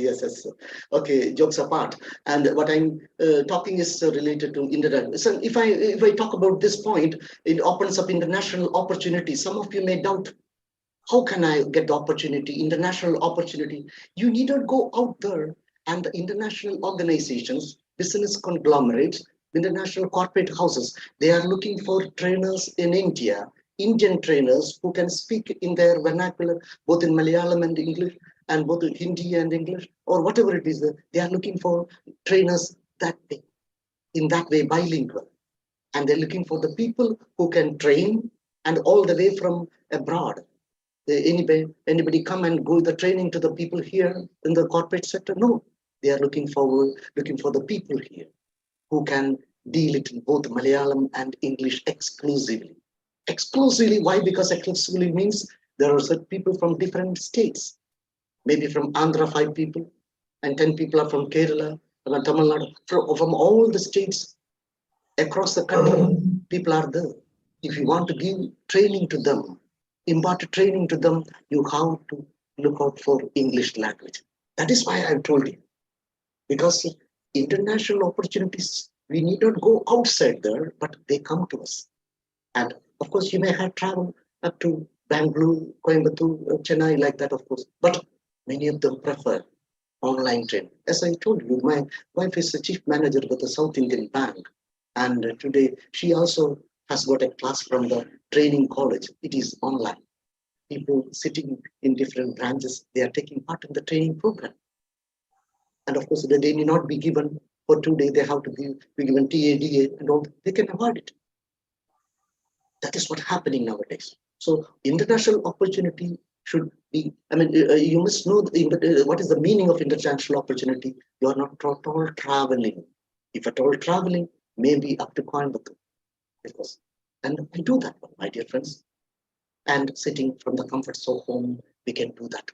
C: Okay, jokes apart. And what I'm talking is related to international. So if I talk about this point, it opens up international opportunities. Some of you may doubt, how can I get the opportunity, international opportunity? You need not go out there, and the international organizations, business conglomerates, international corporate houses, they are looking for trainers in India, Indian trainers who can speak in their vernacular, both in Malayalam and English, and both in Hindi and English, or whatever it is. They are looking for trainers that way, in that way, bilingual. And they're looking for the people who can train, and all the way from abroad. Anybody come and go the training to the people here in the corporate sector? No, they are looking for the people here who can deal it in both Malayalam and English exclusively. Exclusively, why? Because exclusively means there are certain people from different states. Maybe from Andhra, 5 people, and 10 people are from Kerala, from Tamil Nadu, from all the states across the country. People are there. If you want to give training to them, impart training to them, you have to look out for English language. That is why I've told you. Because international opportunities, we need not go outside there, but they come to us. And of course, you may have traveled up to Bangalore, Coimbatore, Chennai, like that, of course. But many of them prefer online training. As I told you, my wife is a chief manager with the South Indian Bank. And today, she also has got a class from the training college. It is online. People sitting in different branches, they are taking part in the training program. And of course, they need not be given for 2 days. They have to be given TADA and all. They can avoid it. That is what's happening nowadays. So international opportunity should be, you must know what is the meaning of international opportunity. You are not at all traveling. If at all traveling, maybe up to Coimbatore. And I do that, my dear friends. And sitting from the comforts of home, we can do that.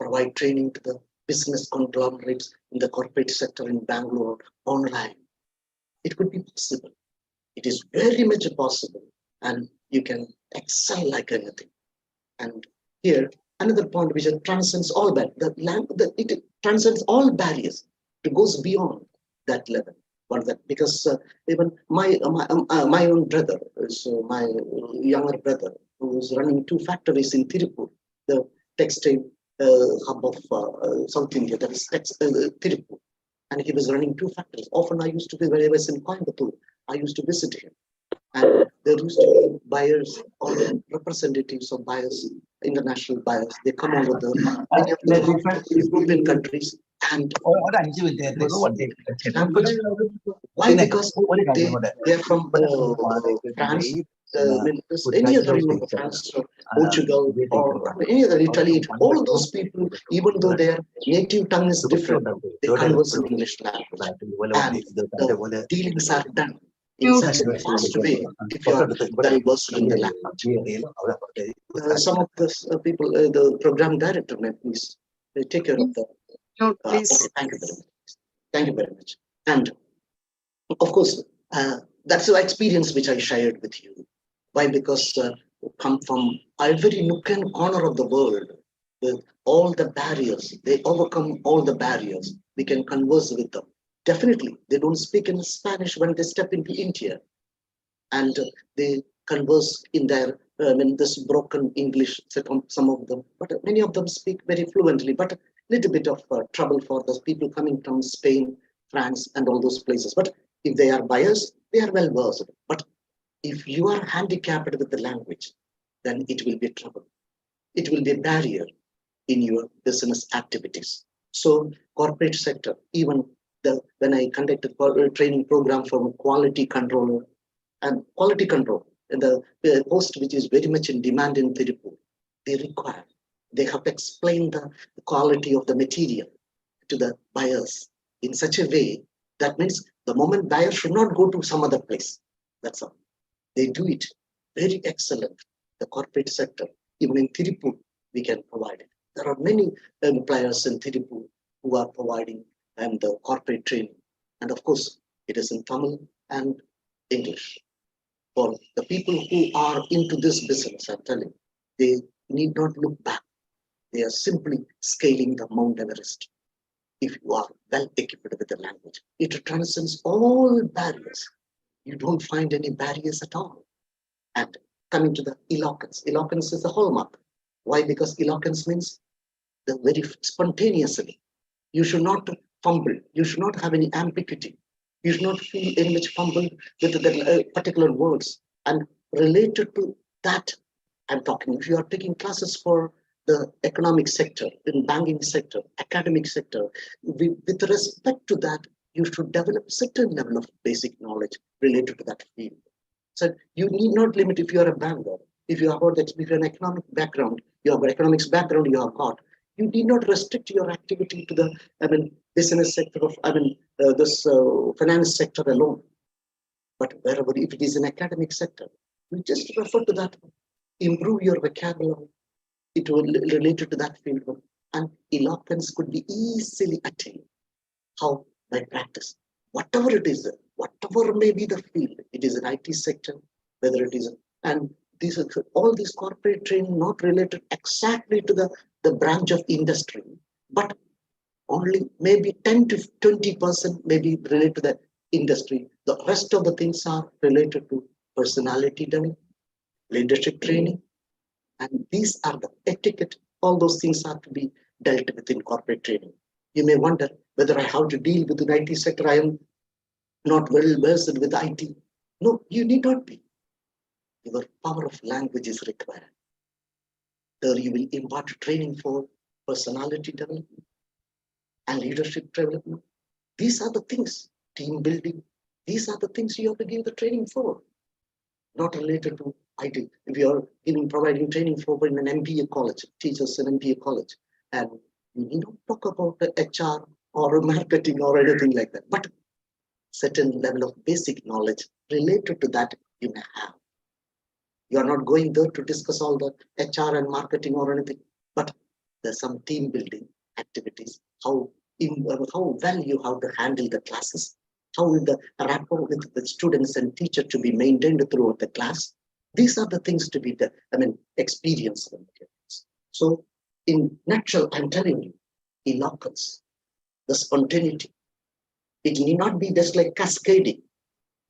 C: Provide training to the business conglomerates in the corporate sector in Bangalore online. It could be possible. It is very much possible. And you can excel like anything. And here, another point which transcends all it transcends all barriers. It goes beyond that level. Because even my own brother, so my younger brother, who is running 2 factories in Tirupur, the textile hub of South India, that is Tirupur. And he was running 2 factories. Often when I was in Coimbatore, I used to visit him. And there used to be buyers or representatives of buyers, international buyers. They come over there. Many of them are from European countries. And why? Because they are from France, any other, France, Portugal, or any other Italy, all those people, even though their native tongue is different, they converse in English language. And the dealings are done in such a fast way if you are well versed in the language. Some of the people, the program director, may please take care of the.
A: Please.
C: Okay, thank you very much. Thank you very much. And of course, that's the experience which I shared with you. Why? Because come from every nook and corner of the world, with all the barriers, they overcome all the barriers. We can converse with them. Definitely, they don't speak in Spanish when they step into India, and they converse in their this broken English. Some of them, but many of them speak very fluently. But a little bit of trouble for those people coming from Spain, France, and all those places. But if they are buyers, they are well versed. But if you are handicapped with the language, then it will be trouble. It will be a barrier in your business activities. So corporate sector, even when I conducted a training program for quality controller and quality control, and the post which is very much in demand in Tirupur, they have to explain the quality of the material to the buyers in such a way that means the moment buyer should not go to some other place. That's all. They do it very excellent. The corporate sector, even in Tirupur, we can provide it. There are many employers in Tirupur who are providing the corporate training. And of course, it is in Tamil and English. For the people who are into this business, I'm telling you, they need not look back. They are simply scaling the Mount Everest. If you are well equipped with the language, it transcends all barriers. You don't find any barriers at all. And coming to the eloquence. Eloquence is the hallmark. Why? Because eloquence means the very spontaneously. You should not fumble. You should not have any ambiguity. You should not feel any much fumble with the particular words. And related to that, I'm talking, if you are taking classes for the economic sector, in banking sector, academic sector, with respect to that, you should develop certain level of basic knowledge related to that field. So you need not limit if you are a banker, if you have got that, if you're an economic background, you have an economics background, you have got, you need not restrict your activity to the, business sector of, this finance sector alone. But wherever, if it is an academic sector, you just refer to that, improve your vocabulary. It will relate to that field, and eloquence could be easily attained. How? By practice. Whatever it is, whatever may be the field, it is an IT sector, whether it is, and these all these corporate training not related exactly to the branch of industry, but only maybe 10 to 20% may be related to the industry. The rest of the things are related to personality development, leadership training, and these are the etiquette. All those things are to be dealt with in corporate training. You may wonder whether I have to deal with the IT sector. I am not well versed with IT. No, you need not be. Your power of language is required. There you will impart training for personality development and leadership development. These are the things, team building. These are the things you have to give the training for, not related to IT. If you are providing training for in an MBA college, teachers in MBA college, and you need not talk about the HR or marketing or anything like that, but certain level of basic knowledge related to that you may have. You are not going there to discuss all the HR and marketing or anything, but there's some team building activities, how well you have to handle the classes, how the rapport with the students and teacher to be maintained throughout the class. These are the things to be experienced. So in nutshell, I'm telling you, eloquence, the spontaneity, it need not be just like cascading.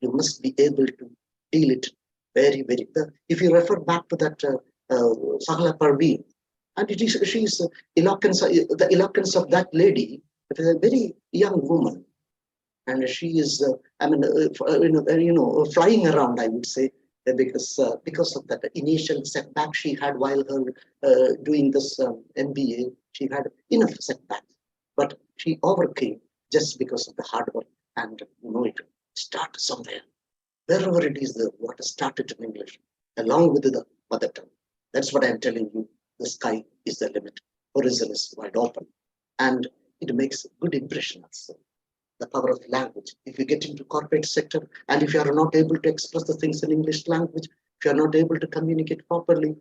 C: You must be able to deal it very, very well. If you refer back to that Sahla Parveen, and she's eloquence, the eloquence of that lady, it is a very young woman, and she is, flying around, I would say, because of that initial setback she had while her doing this MBA, she had enough setbacks, but she overcame just because of the hard work. And it start somewhere, wherever it is, the water started in English. along with the mother tongue. That's what I'm telling you. The sky is the limit. Horizon is wide open. And it makes a good impression also. The power of language. If you get into corporate sector and if you are not able to express the things in English language, if you are not able to communicate properly,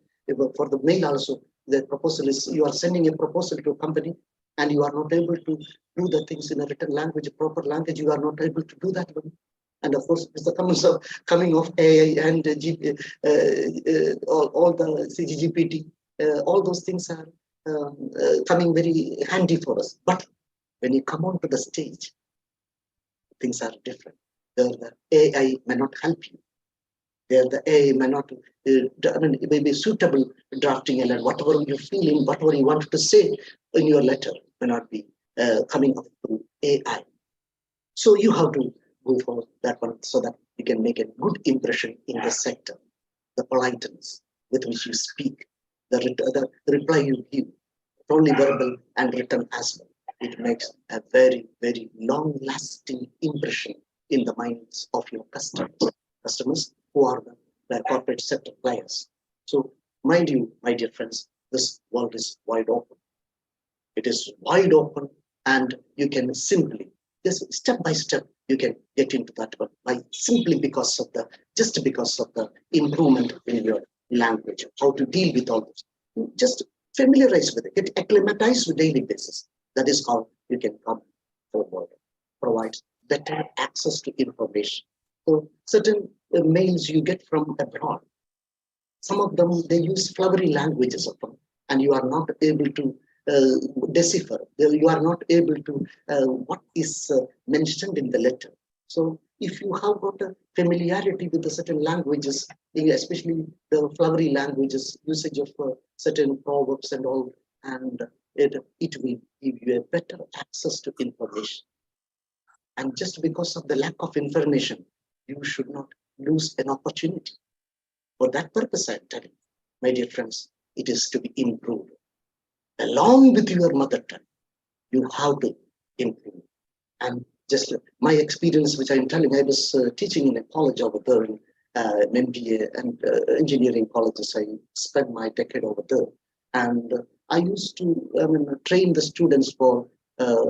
C: for the mail also, the proposal is you are sending a proposal to a company and you are not able to do the things in a written language, a proper language, you are not able to do that one. And of course, it's the coming of AI and all the CGGPT, all those things are coming very handy for us. But when you come onto the stage, things are different. The AI may not help you. The AI may not, it may be suitable drafting a letter. Whatever you're feeling, whatever you want to say in your letter may not be coming up through AI. So you have to go for that one so that you can make a good impression in the sector. The politeness with which you speak, the reply you give, not only verbal and written as well. It makes a very, very long-lasting impression in the minds of your customers who are the corporate sector players. So mind you, my dear friends, this world is wide open. It is wide open, and you can simply, just step by step, you can get into that one by simply because of the improvement in your language, how to deal with all this. Just familiarize with it, get acclimatized with daily basis. That is how you can come forward, provide better access to information. So certain mails you get from abroad, some of them, they use flowery languages of them, and you are not able to decipher. You are not able to what is mentioned in the letter. So if you have got a familiarity with the certain languages, especially the flowery languages, usage of certain proverbs and all, and it will give you a better access to information. And just because of the lack of information, you should not lose an opportunity. For that purpose, I'm telling you, my dear friends, it is to be improved. Along with your mother tongue, you have to improve. And just my experience, which I'm telling, I was teaching in a college over there, in an MBA and engineering colleges. I spent my decade over there. And I used to train the students for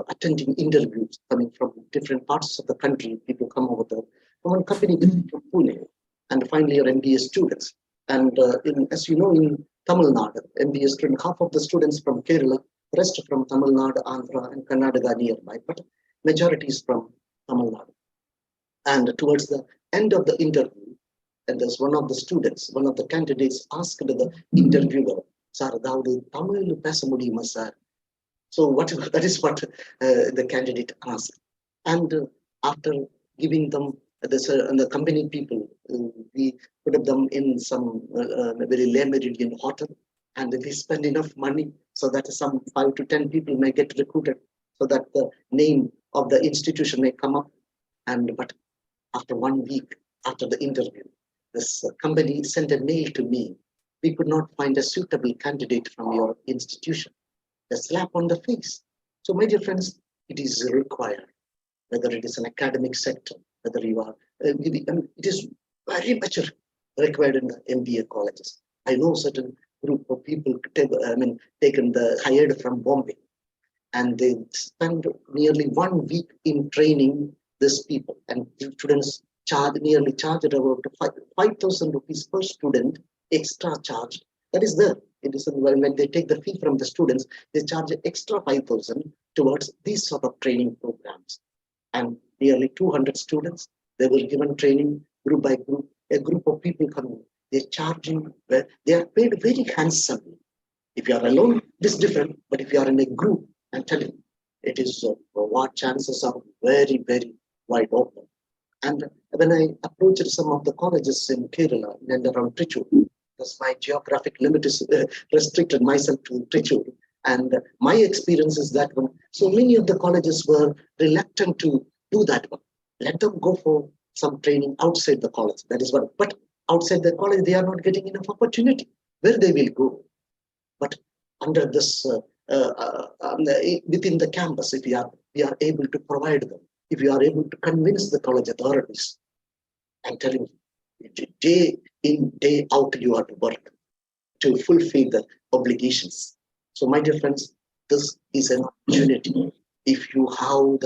C: attending interviews coming from different parts of the country. People come over there from one company from Pune, and finally your MBA students. And as you know, in Tamil Nadu, MBA student, half of the students from Kerala, rest from Tamil Nadu, Andhra, and Karnataka nearby, but majority is from Tamil Nadu. And towards the end of the interview, and there's one of the students, one of the candidates asked the interviewer, "Sir, அதாவது தமிழ் பேச முடியுமா sir?" So that is what the candidate asked. And after giving them the company people, we put them in some very low meridian hotel, and we spend enough money so that some 5 to 10 people may get recruited, so that the name of the institution may come up. But after 1 week after the interview, this company sent a mail to me. "We could not find a suitable candidate from your institution." A slap on the face. So my dear friends, it is required, whether it is an academic sector, whether you are, it is very much required in the MBA colleges. I know certain group of people hired from Bombay, and they spend nearly 1 week in training these people, and students nearly charged about 5,000 rupees per student extra charge. That is there. It is when they take the fee from the students, they charge extra 5,000 towards these sort of training programs. And nearly 200 students, they were given training group by group. A group of people coming, they're charging, they are paid very handsomely. If you are alone, it is different. But if you are in a group, I'm telling you, it is what chances are very, very wide open. And when I approached some of the colleges in Kerala and around Trichur, because my geographic limit is restricted myself to Trichur, and my experience is that one. So many of the colleges were reluctant to do that one. Let them go for some training outside the college. That is what. But outside the college, they are not getting enough opportunity. Where they will go? But under this, within the campus, if we are able to provide them, if we are able to convince the college authorities, I'm telling you, day in, day out, you have to work to fulfill the obligations. So, my dear friends, this is an opportunity. If you have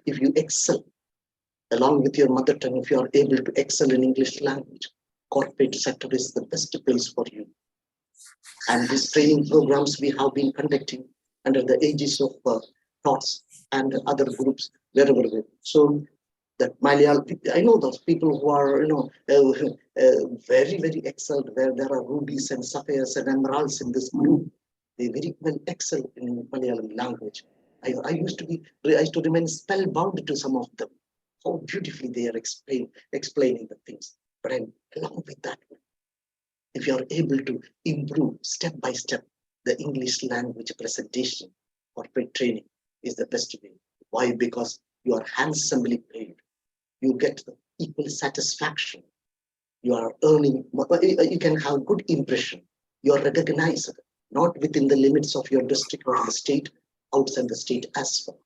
C: if you excel along with your mother tongue, if you are able to excel in English language, corporate sector is the best place for you. And these training programs we have been conducting under the aegis of TOTs and other groups wherever we. So that Malayalam, I know those people who are very, very excelled, where there are rubies and sapphires and emeralds in this group. They very well excel in Malayalam language. I used to remain spellbound to some of them. How beautifully they are explaining the things. But along with that, if you are able to improve step by step the English language presentation, corporate training is the best way. Why? Because you are handsomely paid. You get the equal satisfaction. You are earning, you can have good impression. You are recognized, not within the limits of your district or the state, outside the state as well.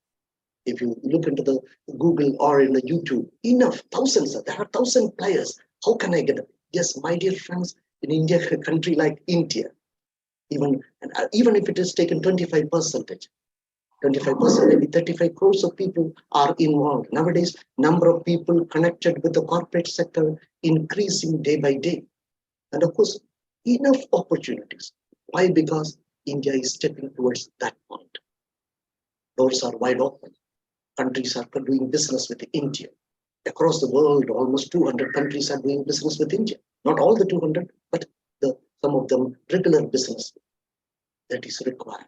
C: If you look into the Google or in the YouTube, enough, thousands, there are 1,000 players. How can I get them? Yes, my dear friends, in India, a country like India, even if it is taken 25%, maybe 35 crores of people are involved. Nowadays, number of people connected with the corporate sector increasing day by day. And of course, enough opportunities. Why? Because India is stepping towards that point. Doors are wide open. Countries are doing business with India. Across the world, almost 200 countries are doing business with India. Not all the 200, but some of them regular business that is required.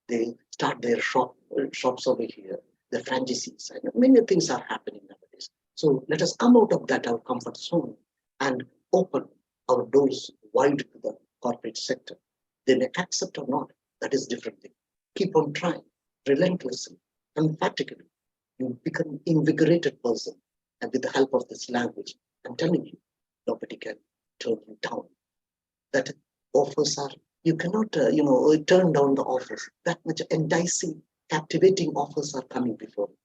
C: They start their shops over here, the franchisees, and many things are happening nowadays. So let us come out of that, our comfort zone, and open our doors wide to the corporate sector. They may accept or not, that is different thing. Keep on trying, relentlessly, emphatically. You become an invigorated person, and with the help of this language, I'm telling you, nobody can turn you down. That offers are, you cannot, turn down the offers. That much enticing, captivating offers are coming before you.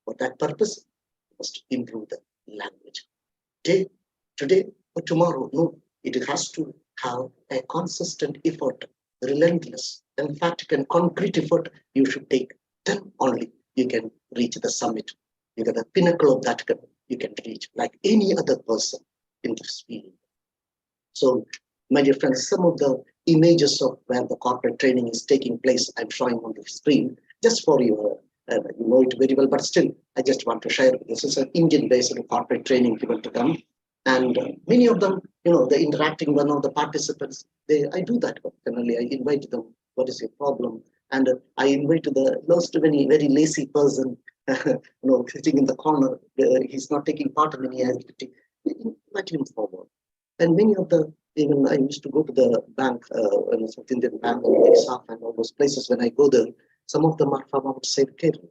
C: For that purpose, you must improve the language. Today or tomorrow, no, it has to have a consistent effort, relentless, emphatic and concrete effort you should take. Then only you can reach the summit. You get the pinnacle of that you can reach like any other person in this field. So, my dear friends, some of the images of where the corporate training is taking place, I'm showing on the screen, just for you, you know it very well, but still, I just want to share. This is an Indian-based corporate training given to them. And many of them, they're interacting with one of the participants. I do that generally. I invite them, what is your problem? And I invite the most very, very lazy person, sitting in the corner. He's not taking part in any activity. Invite him forward. And many of even I used to go to the bank, South Indian Bank, and all those places. When I go there, some of them are from outside Kerala.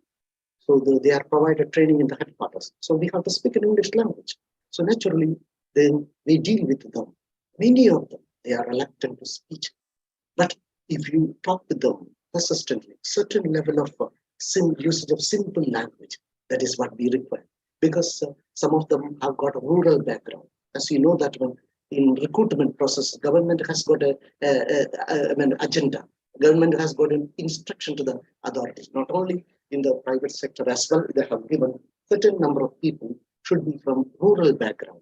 C: So they are provided training in the headquarters. So we have to speak in English language. So naturally, then we deal with them. Many of them, they are reluctant to speak. But if you talk with them persistently, certain level of usage of simple language, that is what we require. Because some of them have got a rural background. As you know that when in recruitment process, government has got an agenda. Government has got an instruction to the authorities, not only in the private sector as well. They have given certain number of people should be from rural background.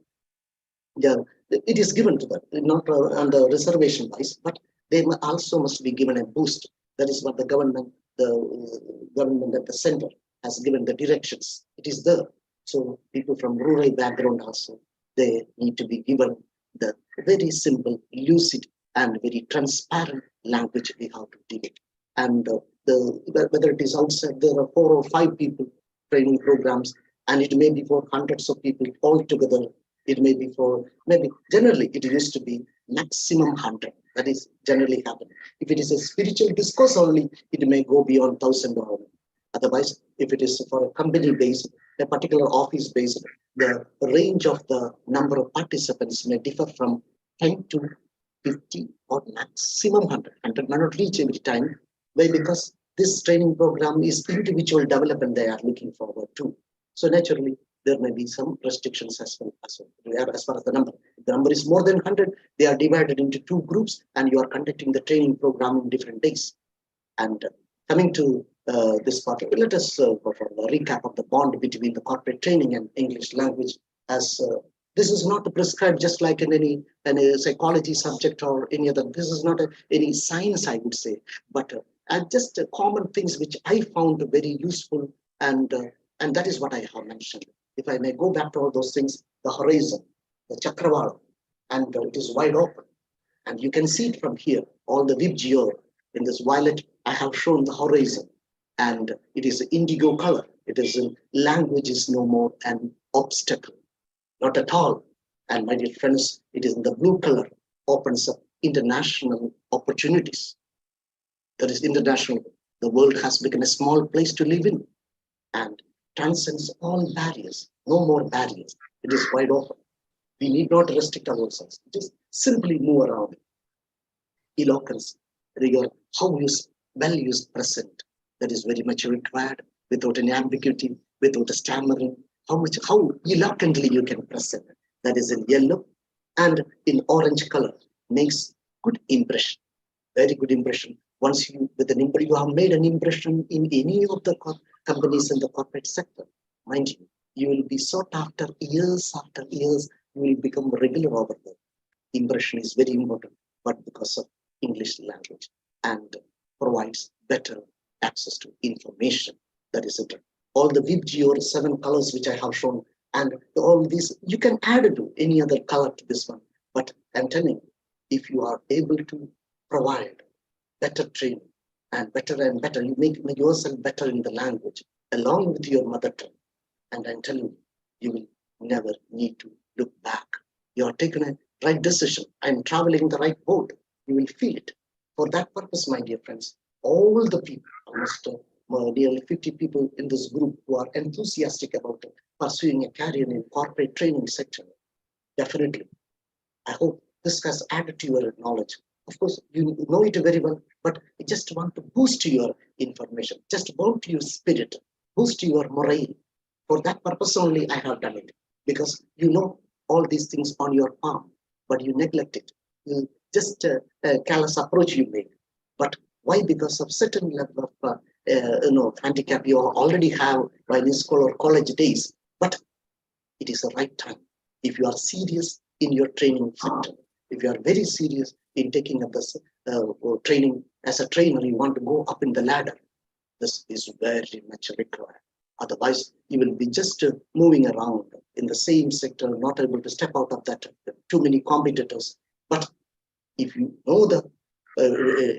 C: Yeah, it is given to them, not on the reservation wise, but they also must be given a boost. That is what the government at the center has given the directions. It is there. So people from rural background also, they need to be given the very simple, lucid, and very transparent language we have to deal with. And whether it is outside, there are 4 or 5 people training programs, and it may be for hundreds of people all together. It may be generally it used to be maximum 100. That is generally happening. If it is a spiritual discourse only, it may go beyond 1,000 or more. Otherwise, if it is for a company based, a particular office based, the range of the number of participants may differ from 10 to 50 or maximum 100. 100 may not reach every time. Why? Because this training program is individual development they are looking forward to. So naturally, there may be some restrictions as well as far as the number. If the number is more than 100, they are divided into 2 groups, and you are conducting the training program in different days. And coming to this part, let us go for a recap of the bond between the corporate training and English language, as this is not prescribed just like in any psychology subject or any other. This is not any science, I would say, but just common things which I found very useful, and that is what I have mentioned. If I may go back to all those things, the horizon, the chakravala, and it is wide open, and you can see it from here. All the vibgyor in this violet, I have shown the horizon, and it is indigo color. It is in language is no more an obstacle. Not at all. And my dear friends, it is in the blue color, opens up international opportunities. There is international. The world has become a small place to live in and transcends all barriers. No more barriers. It is wide open. We need not restrict ourselves. Just simply move around. Eloquence, rigor, how use, well used present. That is very much required, without any ambiguity, without a stammering. How eloquently you can present. That is in yellow, and in orange color makes good impression, very good impression. Once you have made an impression in any of the companies in the corporate sector, mind you, you will be sought after years after years. You will become regular over there. Impression is very important, but because of English language, and provides better access to information. That is it. All the vibgyor 7 colors which I have shown, and all these, you can add to any other color to this one. But I'm telling you, if you are able to provide better training and better, you make yourself better in the language along with your mother tongue. And I'm telling you, you will never need to look back. You are taking a right decision. I'm traveling the right boat. You will feel it. For that purpose, my dear friends, all the people, almost nearly 50 people in this group who are enthusiastic about pursuing a career in corporate training sector, definitely, I hope this has added to your knowledge. Of course, you know it very well, but I just want to boost your information, just boost your spirit, boost your morale. For that purpose only I have done it, because you know all these things on your palm, but you neglect it. You just callous approach you make. But why? Because of certain level of handicap you already have by in school or college days. But it is the right time. If you are serious in your training sector, if you are very serious in taking up this training as a trainer, you want to go up in the ladder, this is very much required. Otherwise, you will be just moving around in the same sector, not able to step out of that. Too many competitors. But if you know the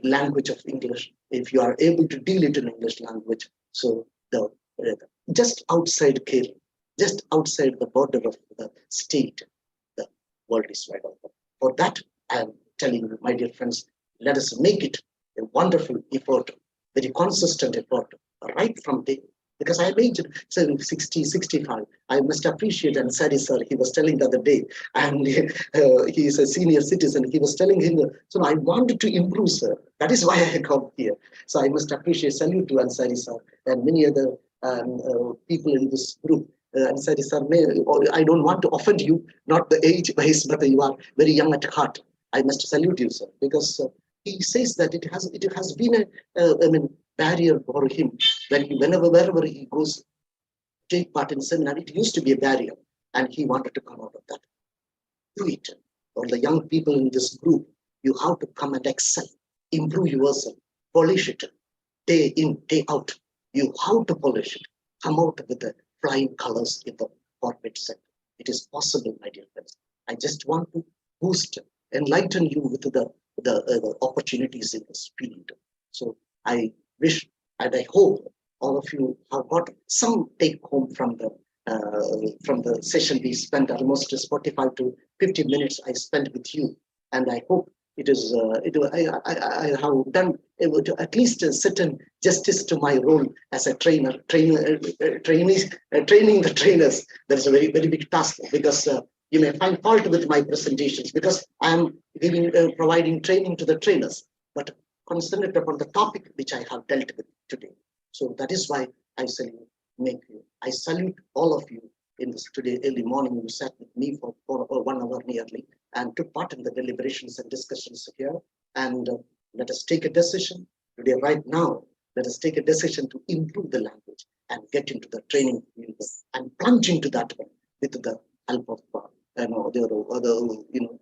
C: language of English, if you are able to deal it in English language, so the just outside Kerala, just outside the border of the state, the world is wide open. For that, I am telling you, my dear friends, let us make it a wonderful effort, very consistent effort, right from day. Because I made 60, 65. I must appreciate Ansari sir. He was telling the other day, and he is a senior citizen. He was telling him, so I wanted to improve, sir. That is why I come here. So I must appreciate, salute to Ansari sir and many other people in this group. Ansari sir, I don't want to offend you, not the age wise, but you are very young at heart. I must salute you, sir, because he says that it has been a barrier for him wherever he goes take part in seminar. It used to be a barrier, and he wanted to come out of that. Do it. For the young people in this group, you have to come and excel, improve yourself, polish it day in, day out. You have to polish it, come out with the flying colors in the corporate sector. It is possible, my dear friends. I just want to boost, enlighten you with the opportunities in this field. So I wish and I hope all of you have got some take home from the session we spent. Almost 45 to 50 minutes I spent with you, and I hope it is. I have done to at least a certain justice to my role as a training the trainers. That is a very big task, because you may find fault with my presentations because I am providing training to the trainers, but concentrate upon the topic which I have dealt with today. So that is why I salute all of you in this today early morning, you sat with me for 1 hour nearly and took part in the deliberations and discussions here. And let us take a decision today, right now. Let us take a decision to improve the language and get into the training field and plunge into that one with the help of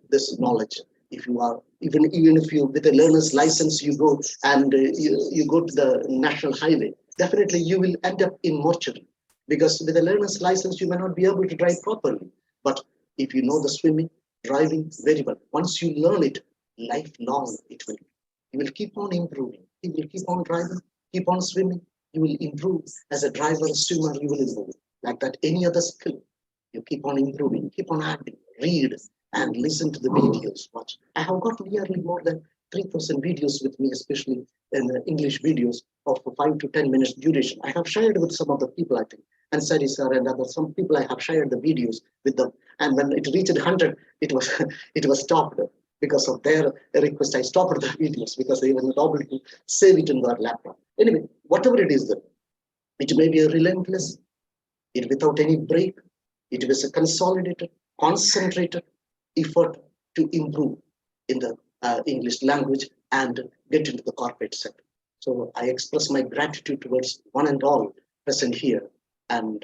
C: this knowledge. If you are even if you with a learner's license you go and you go to the national highway, definitely you will end up in mortuary, because with a learner's license you may not be able to drive properly. But if you know the swimming, driving very well, once you learn it, lifelong it will. You will keep on improving. You will keep on driving, keep on swimming. You will improve as a driver, a swimmer. You will improve like that. Any other skill, you keep on improving, keep on adding, read and listen to the videos. Watch. I have got nearly more than 3,000 videos with me, especially in the English videos of 5 to 10 minutes duration. I have shared with some of the people, I think, and Sari sir and other some people. I have shared the videos with them, and when it reached 100, it was stopped because of their request. I stopped the videos because they were not able to save it in their laptop. Anyway, whatever it is, it may be a relentless, it without any break. It was a consolidated, concentrated effort to improve in the English language and get into the corporate sector. So I express my gratitude towards one and all present here, and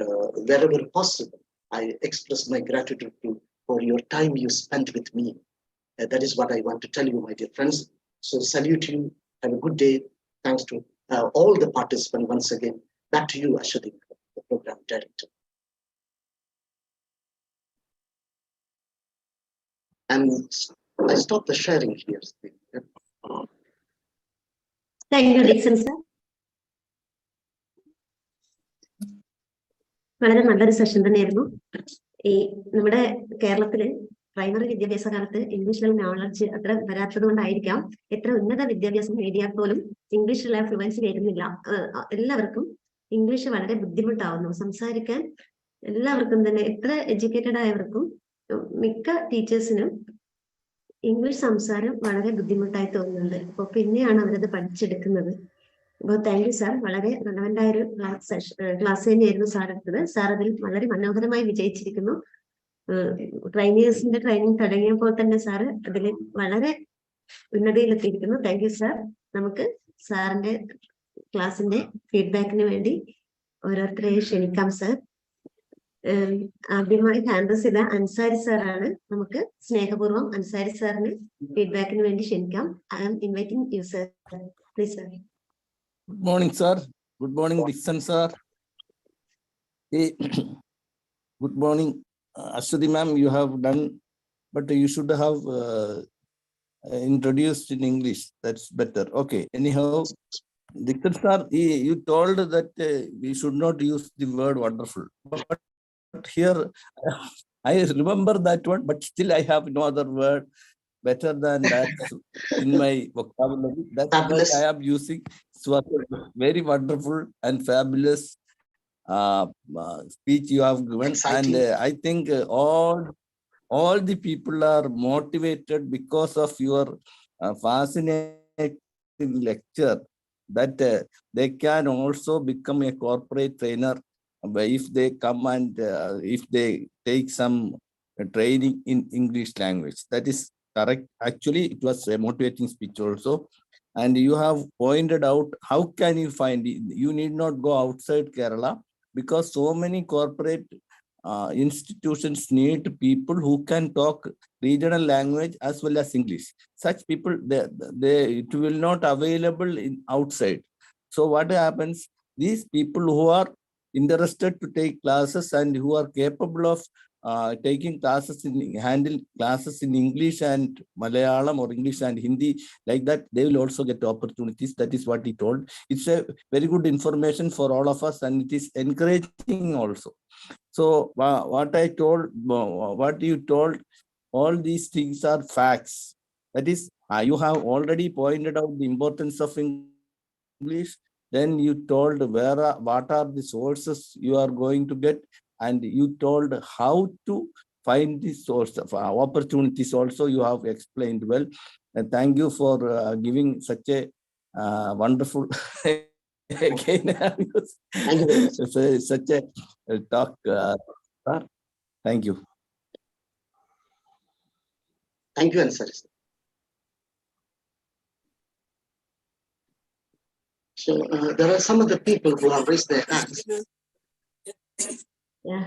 C: wherever possible, I express my gratitude for your time you spent with me. That is what I want to tell you, my dear friends. So salute you. Have a good day. Thanks to all the participants once again. Back to you, Ashadin, the program director. And I stop the sharing here.
B: Thank you, Dixon, sir. വളരെ നല്ലൊരു session തന്നെയായിരുന്നു. ഈ നമ്മുടെ കേരളത്തില് primary വിദ്യാഭ്യാസ കാലത്ത് ഇംഗ്ലീഷിലുള്ള knowledge അത്ര വരാത്തത് കൊണ്ടായിരിക്കാം എത്ര ഉന്നത വിദ്യാഭ്യാസം നേടിയാൽ പോലും ഇംഗ്ലീഷിലുള്ള ഫ്ലുവൻസി വരുന്നില്ല. എല്ലാവർക്കും ഇംഗ്ലീഷ് വളരെ ബുദ്ധിമുട്ടാവുന്നു സംസാരിക്കാൻ. എല്ലാവർക്കും തന്നെ എത്ര എഡ്യൂക്കേറ്റഡ് ആയവർക്കും മിക്ക ടീച്ചേഴ്സിനും ഇംഗ്ലീഷ് സംസാരം വളരെ ബുദ്ധിമുട്ടായി തോന്നുന്നുണ്ട്. അപ്പോൾ പിന്നെയാണ് അവരത് പഠിച്ചെടുക്കുന്നത്. അപ്പോൾ താങ്ക് യു സാർ. വളരെ റെലവന്റ് ആയൊരു ക്ലാസ് തന്നെയായിരുന്നു സാർ എടുത്തത്. സാർ അതിൽ വളരെ മനോഹരമായി വിജയിച്ചിരിക്കുന്നു. ട്രെയിനേഴ്സിന്റെ ട്രെയിനിങ് തുടങ്ങിയപ്പോൾ തന്നെ സാർ അതിൽ വളരെ ഉന്നതിയിലെത്തിയിരിക്കുന്നു. Thank you sir. നമുക്ക് സാറിന്റെ ക്ലാസിന്റെ ഫീഡ്ബാക്കിന് വേണ്ടി ഓരോരുത്തരെയും ക്ഷണിക്കാം സാർ. ആദ്യമായി ഹാൻഡ് റൈസ് ചെയ്ത അൻസാരി സാറാണ്. നമുക്ക് സ്നേഹപൂർവ്വം അൻസാരി സാറിന് ഫീഡ്ബാക്കിന് വേണ്ടി ക്ഷണിക്കാം. I am inviting you sir. Please sir.
L: Good morning, sir. Good morning, Dixon, sir. Good morning, Ashwati ma'am. You have done, but you should have introduced in English. That's better. Okay. Anyhow, Dixon, sir, you told that we should not use the word wonderful. But here, I remember that one, but still I have no other word better than that in my vocabulary. That's
C: Fabulous.
L: what I am using. It was a very wonderful and fabulous speech you have given.
C: Exciting.
L: And I think all the people are motivated because of your fascinating lecture, that they can also become a corporate trainer if they come and if they take some training in English language. That is correct. Actually, it was a motivating speech also. And you have pointed out how can you find it? You need not go outside Kerala, because so many corporate institutions need people who can talk regional language as well as English. Such people, it will not available in outside. So what happens? These people who are interested to take classes and who are capable of taking classes handle classes in English and Malayalam or English and Hindi, like that, they will also get opportunities. That is what he told. It's a very good information for all of us, and it is encouraging also. So what you told, all these things are facts. That is, you have already pointed out the importance of English. Then you told what are the sources you are going to get, and you told how to find the source of opportunities also. You have explained well, and thank you for giving such a wonderful again such a talk Sir, thank you.
C: Thank you, Ansari. So there are some of the people who have raised their hands.
B: Yeah.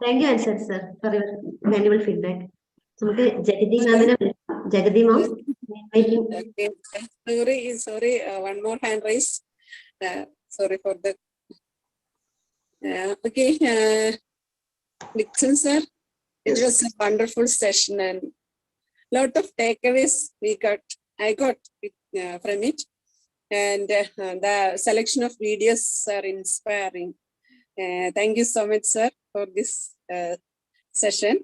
B: Thank you, Ansari sir, for your valuable feedback. നമുക്ക് ജഗതി മാമിനെ ജഗതി മാം
P: Sorry, one more hand raised. Sorry for the. Okay, Dixon sir, it was a wonderful session and lot of takeaways I got from it, and the selection of videos are inspiring. Thank you so much, sir, for this session.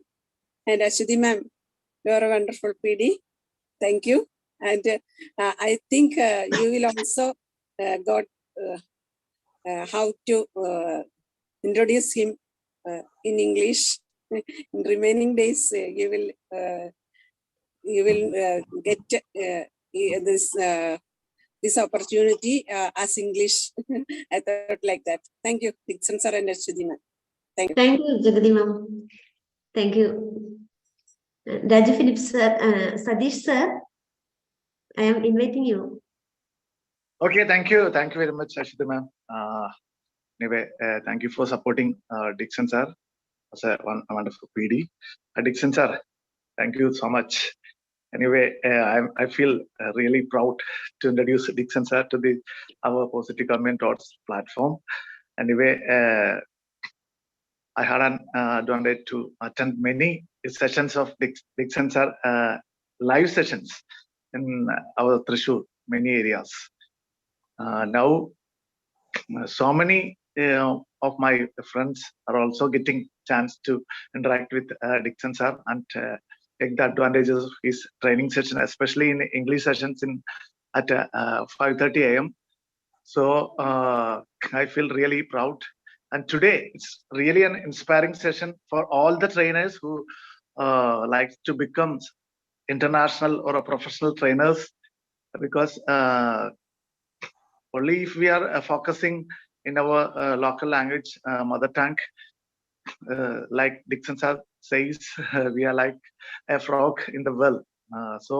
P: And Ashwati ma'am, you are a wonderful PD. Thank you. And I think you will also got how to introduce him in English. In remaining days, you will get this opportunity as English. I thought like that. Thank you, Dixon sir and Ashwati ma'am. Thank you.
B: Thank you, Jagadi ma'am. Thank you. Raju Philip sir, Sadish sir, I am inviting you.
Q: Okay, thank you. Thank you very much, Ashwati ma'am. Anyway, thank you for supporting Dixon sir as a wonderful PD. Dixon sir, thank you so much. Anyway, I feel really proud to introduce Dixon sir to our Positive Comment TOTs platform. Anyway, I had an advantage to attend many sessions of Dixon sir, live sessions in our Thrissur, many areas. Now, so many of my friends are also getting chance to interact with Dixon sir and take the advantages of his training session, especially in English sessions at 5:30 a.m. So I feel really proud. And today it's really an inspiring session for all the trainers who like to become international or a professional trainers, because only if we are focusing in our local language, mother tongue, like Dixon sir says, we are like a frog in the well. So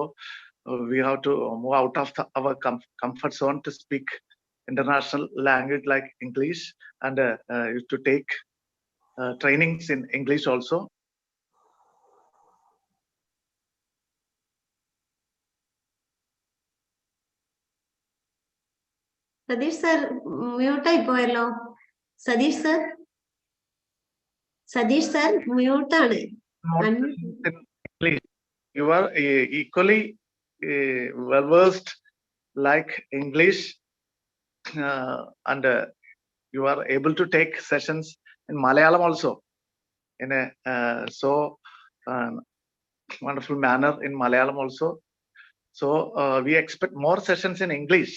Q: we have to move out of our comfort zone to speak international language like English, and to take trainings in English also.
B: Sadish sir, mute ആയിപ്പോയല്ലോ. Sadish sir, mute ആണ്.
Q: You are equally well versed like English, and you are able to take sessions in Malayalam also in a so wonderful manner in Malayalam also. So we expect more sessions in English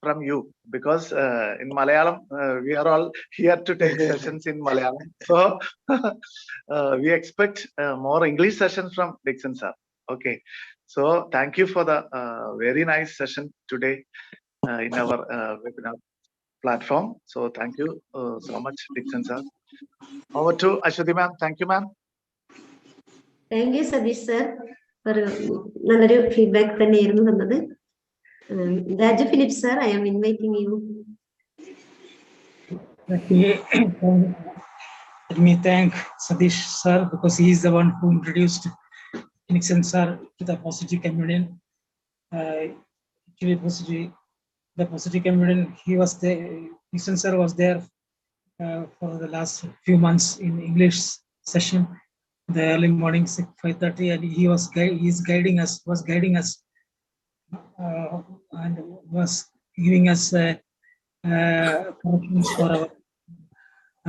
Q: from you, because in Malayalam we are all here to take sessions in Malayalam. So we expect more English sessions from Dixon sir. Okay, so thank you for the very nice session today in our webinar platform. So thank you so much, Dixon sir. Over to Ashwati ma'am. Thank you, ma'am.
B: Thank you, Sadish sir, for നല്ലൊരു feedback തന്നെയായിരുന്നു തന്നത്. Raju Philip sir, I am inviting you.
E: Let me thank Sadish sir, because he is the one who introduced Dixon sir to the Positive Communion. Actually, the Positive Communion, he was there. Dixon sir was there for the last few months in English session, the early mornings at 5:30, and he was guiding us and was giving us corrections for our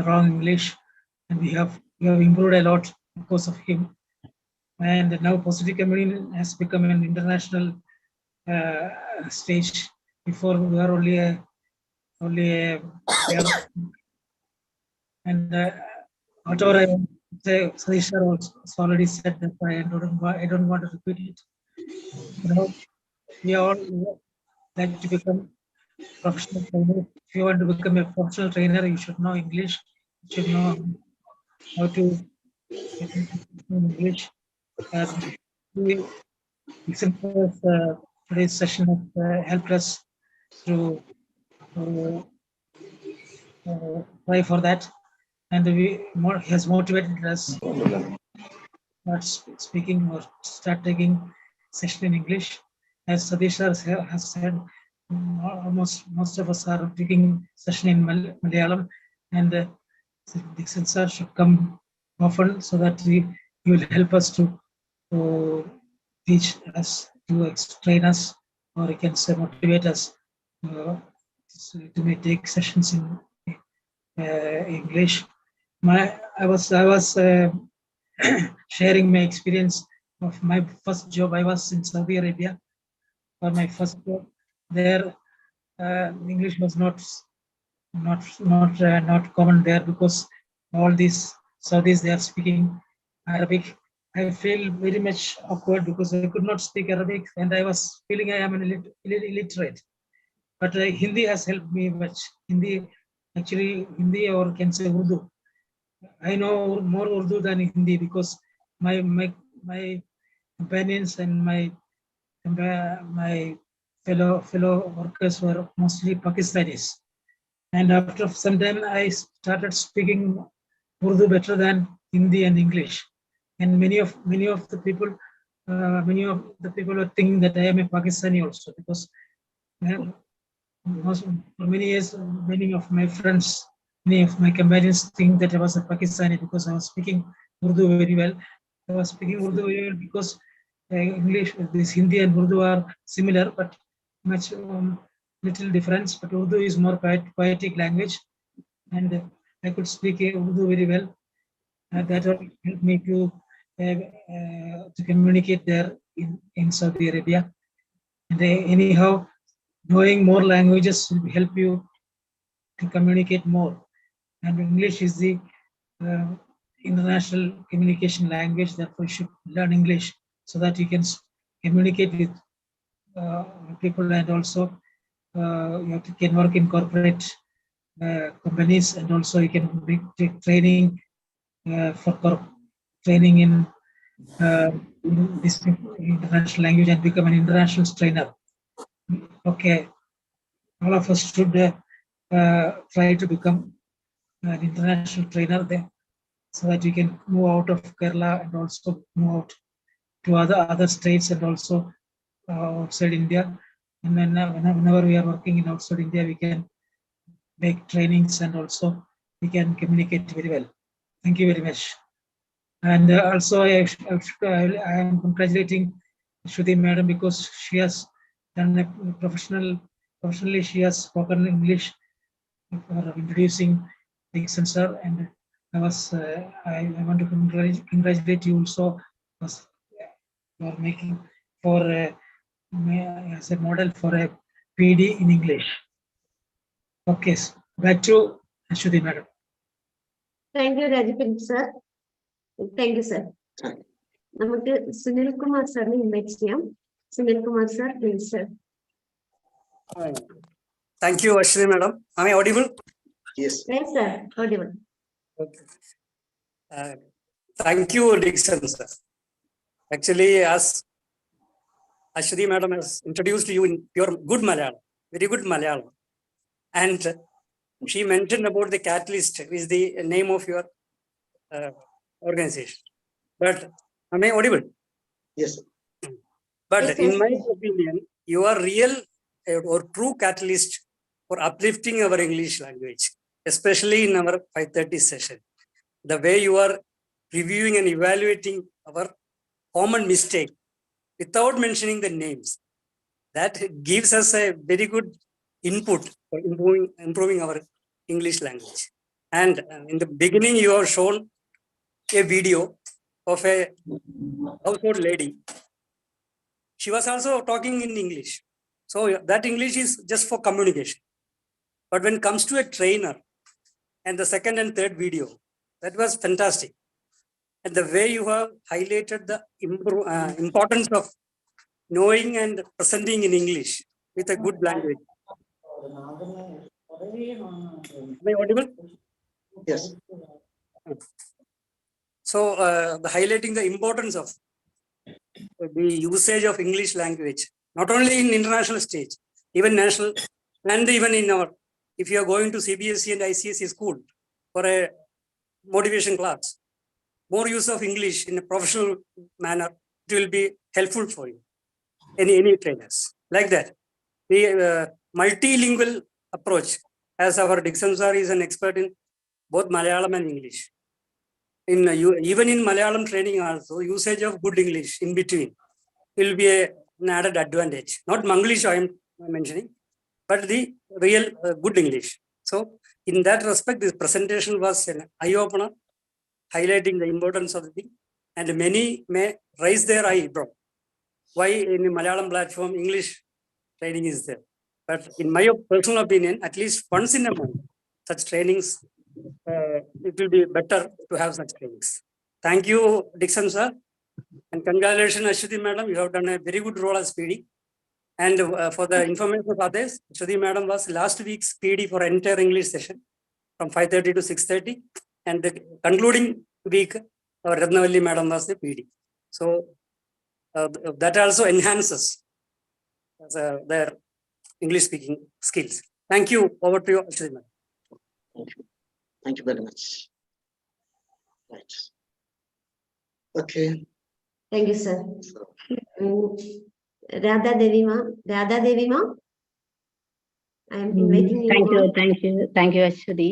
E: wrong English, and we have improved a lot because of him. And now Positive Communion has become an international stage. Before we were only a and whatever I say, Sadish sir already said that. I don't want to repeat it. We all like to become professional trainers. If you want to become a professional trainer, you should know English. You should know how to English. Dixon today's session helped us to try for that, and has motivated us start speaking or start taking session in English. As Sadish has said, almost most of us are taking session in Malayalam, and Dixon sir should come often so that he will help us to teach us, to train us, or he can say motivate us to take sessions in English. I was sharing my experience of my first job. I was in Saudi Arabia for my first job. There, English was not common there because all these Saudis, they are speaking Arabic. I feel very much awkward because I could not speak Arabic and I was feeling I am an illiterate. But Hindi has helped me much. Hindi or can say Urdu. I know more Urdu than Hindi because my companions and my fellow workers were mostly Pakistanis. And after some time, I started speaking Urdu better than Hindi and English. And many of the people are thinking that I am a Pakistani also because for many years, many of my friends, many of my companions think that I was a Pakistani because I was speaking Urdu very well. I was speaking Urdu very well because English, this Hindi and Urdu are similar, but much little difference. But Urdu is more poetic language, and I could speak Urdu very well. That helped me to communicate there in Saudi Arabia. And anyhow, knowing more languages will help you to communicate more. And English is the international communication language. Therefore, you should learn English so that you can communicate with people, and also you can work in corporate companies, and also you can take training for training in this international language and become an international trainer. Okay, all of us should try to become an international trainer there, so that you can move out of Kerala and also move out to other states and also outside India. And then whenever we are working in outside India, we can make trainings and also we can communicate very well. Thank you very much. And also I am congratulating Shruti madam because she has done a professionally she has spoken English for introducing Dixon sir, and I want to congratulate you also for making as a model for a PD in English. Okay, back to Shruti madam.
B: Thank you, Rajapin sir. Thank you, sir. നമുക്ക് സുനിൽ കുമാർ സാറിനെ invite ചെയ്യാം. Sunil Kumar sir, please sir.
N: Thank you, Ashwini madam. Am I audible?
C: Yes.
B: Yes, sir. Audible.
N: Okay. Thank you, Dixon sir. Actually, as Ashwini madam has introduced you in pure good Malayalam, very good Malayalam, and she mentioned about the catalyst, which is the name of your organization. But am I audible?
C: Yes.
N: But
B: Yes,
N: in
B: yes,
N: my
B: yes.
N: opinion, you are real or true catalyst for uplifting our English language, especially in our 5:30 session. The way you are reviewing and evaluating our common mistake without mentioning the names, that gives us a very good input for improving our English language. And in the beginning, you have shown a video of a household lady. She was also talking in English. So that English is just for communication. But when it comes to a trainer and the second and third video, that was fantastic. And the way you have highlighted the importance of knowing and presenting in English with a good language. Am I audible?
C: Yes.
N: So highlighting the importance of the usage of English language, not only in international stage, even national, and even in our, if you are going to CBSE and ICSE school for a motivation class, more use of English in a professional manner, it will be helpful for you. Any trainers like that. The multilingual approach, as our Dixon sir is an expert in both Malayalam and English. Even in Malayalam training also, usage of good English in between will be an added advantage. Not Manglish I am mentioning, but the real good English. So in that respect, this presentation was an eye-opener, highlighting the importance of the thing. And many may raise their eyebrow. Why in the Malayalam platform, English training is there? But in my personal opinion, at least once in a month, such trainings, it will be better to have such trainings. Thank you, Dixon sir. And congratulations, Ashwati madam. You have done a very good role as PD. And for the information of others, Ashwati madam was last week's PD for entire English session from 5:30 to 6:30. And the concluding week, our Ratnavalli madam was the PD. So that also enhances their English speaking skills. Thank you. Over to you, Ashwati madam.
C: Thank you. Thank you very much. Right. Okay.
B: Thank you, sir. Radha Devi ma, I am inviting you.
F: Thank you, Ashwati.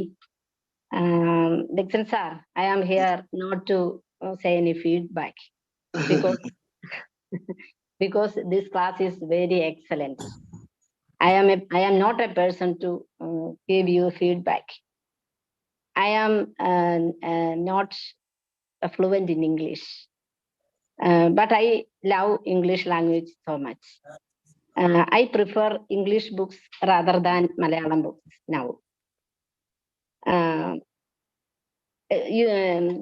F: Dixon sir, I am here not to say any feedback because because this class is very excellent. I am not a person to give you feedback. I am not fluent in English, but I love English language so much. I prefer English books rather than Malayalam books now.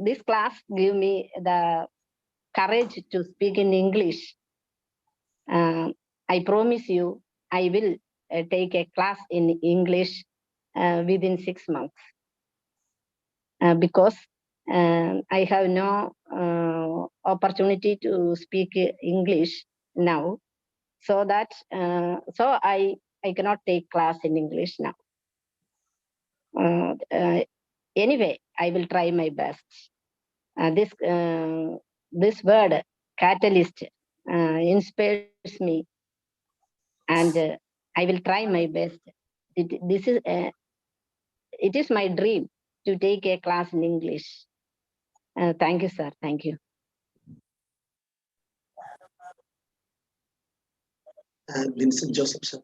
F: This class give me the courage to speak in English. I promise you, I will take a class in English within 6 months because I have no opportunity to speak English now, so that so I cannot take class in English now. Anyway, I will try my best. This word catalyst inspires me, and I will try my best. It is my dream to take a class in English. Thank you, sir. Thank you.
C: Vincent Joseph, sir.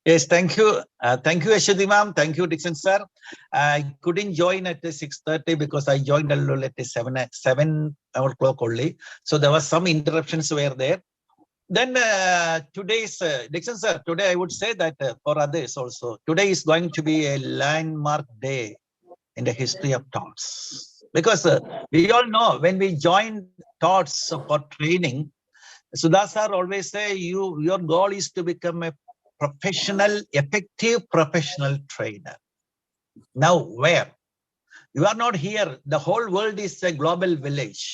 M: Yes, thank you. Thank you, Ashwati ma'am. Thank you, Dixon sir. I couldn't join at 6:30 because I joined a little at 7 o'clock only. So there was some interruptions were there. Then today's, Dixon sir, today I would say that for others also, today is going to be a landmark day in the history of TOTs. Because we all know when we join TOTs for training, Sudha sir always say your goal is to become a professional, effective professional trainer. Now where? You are not here. The whole world is a global village.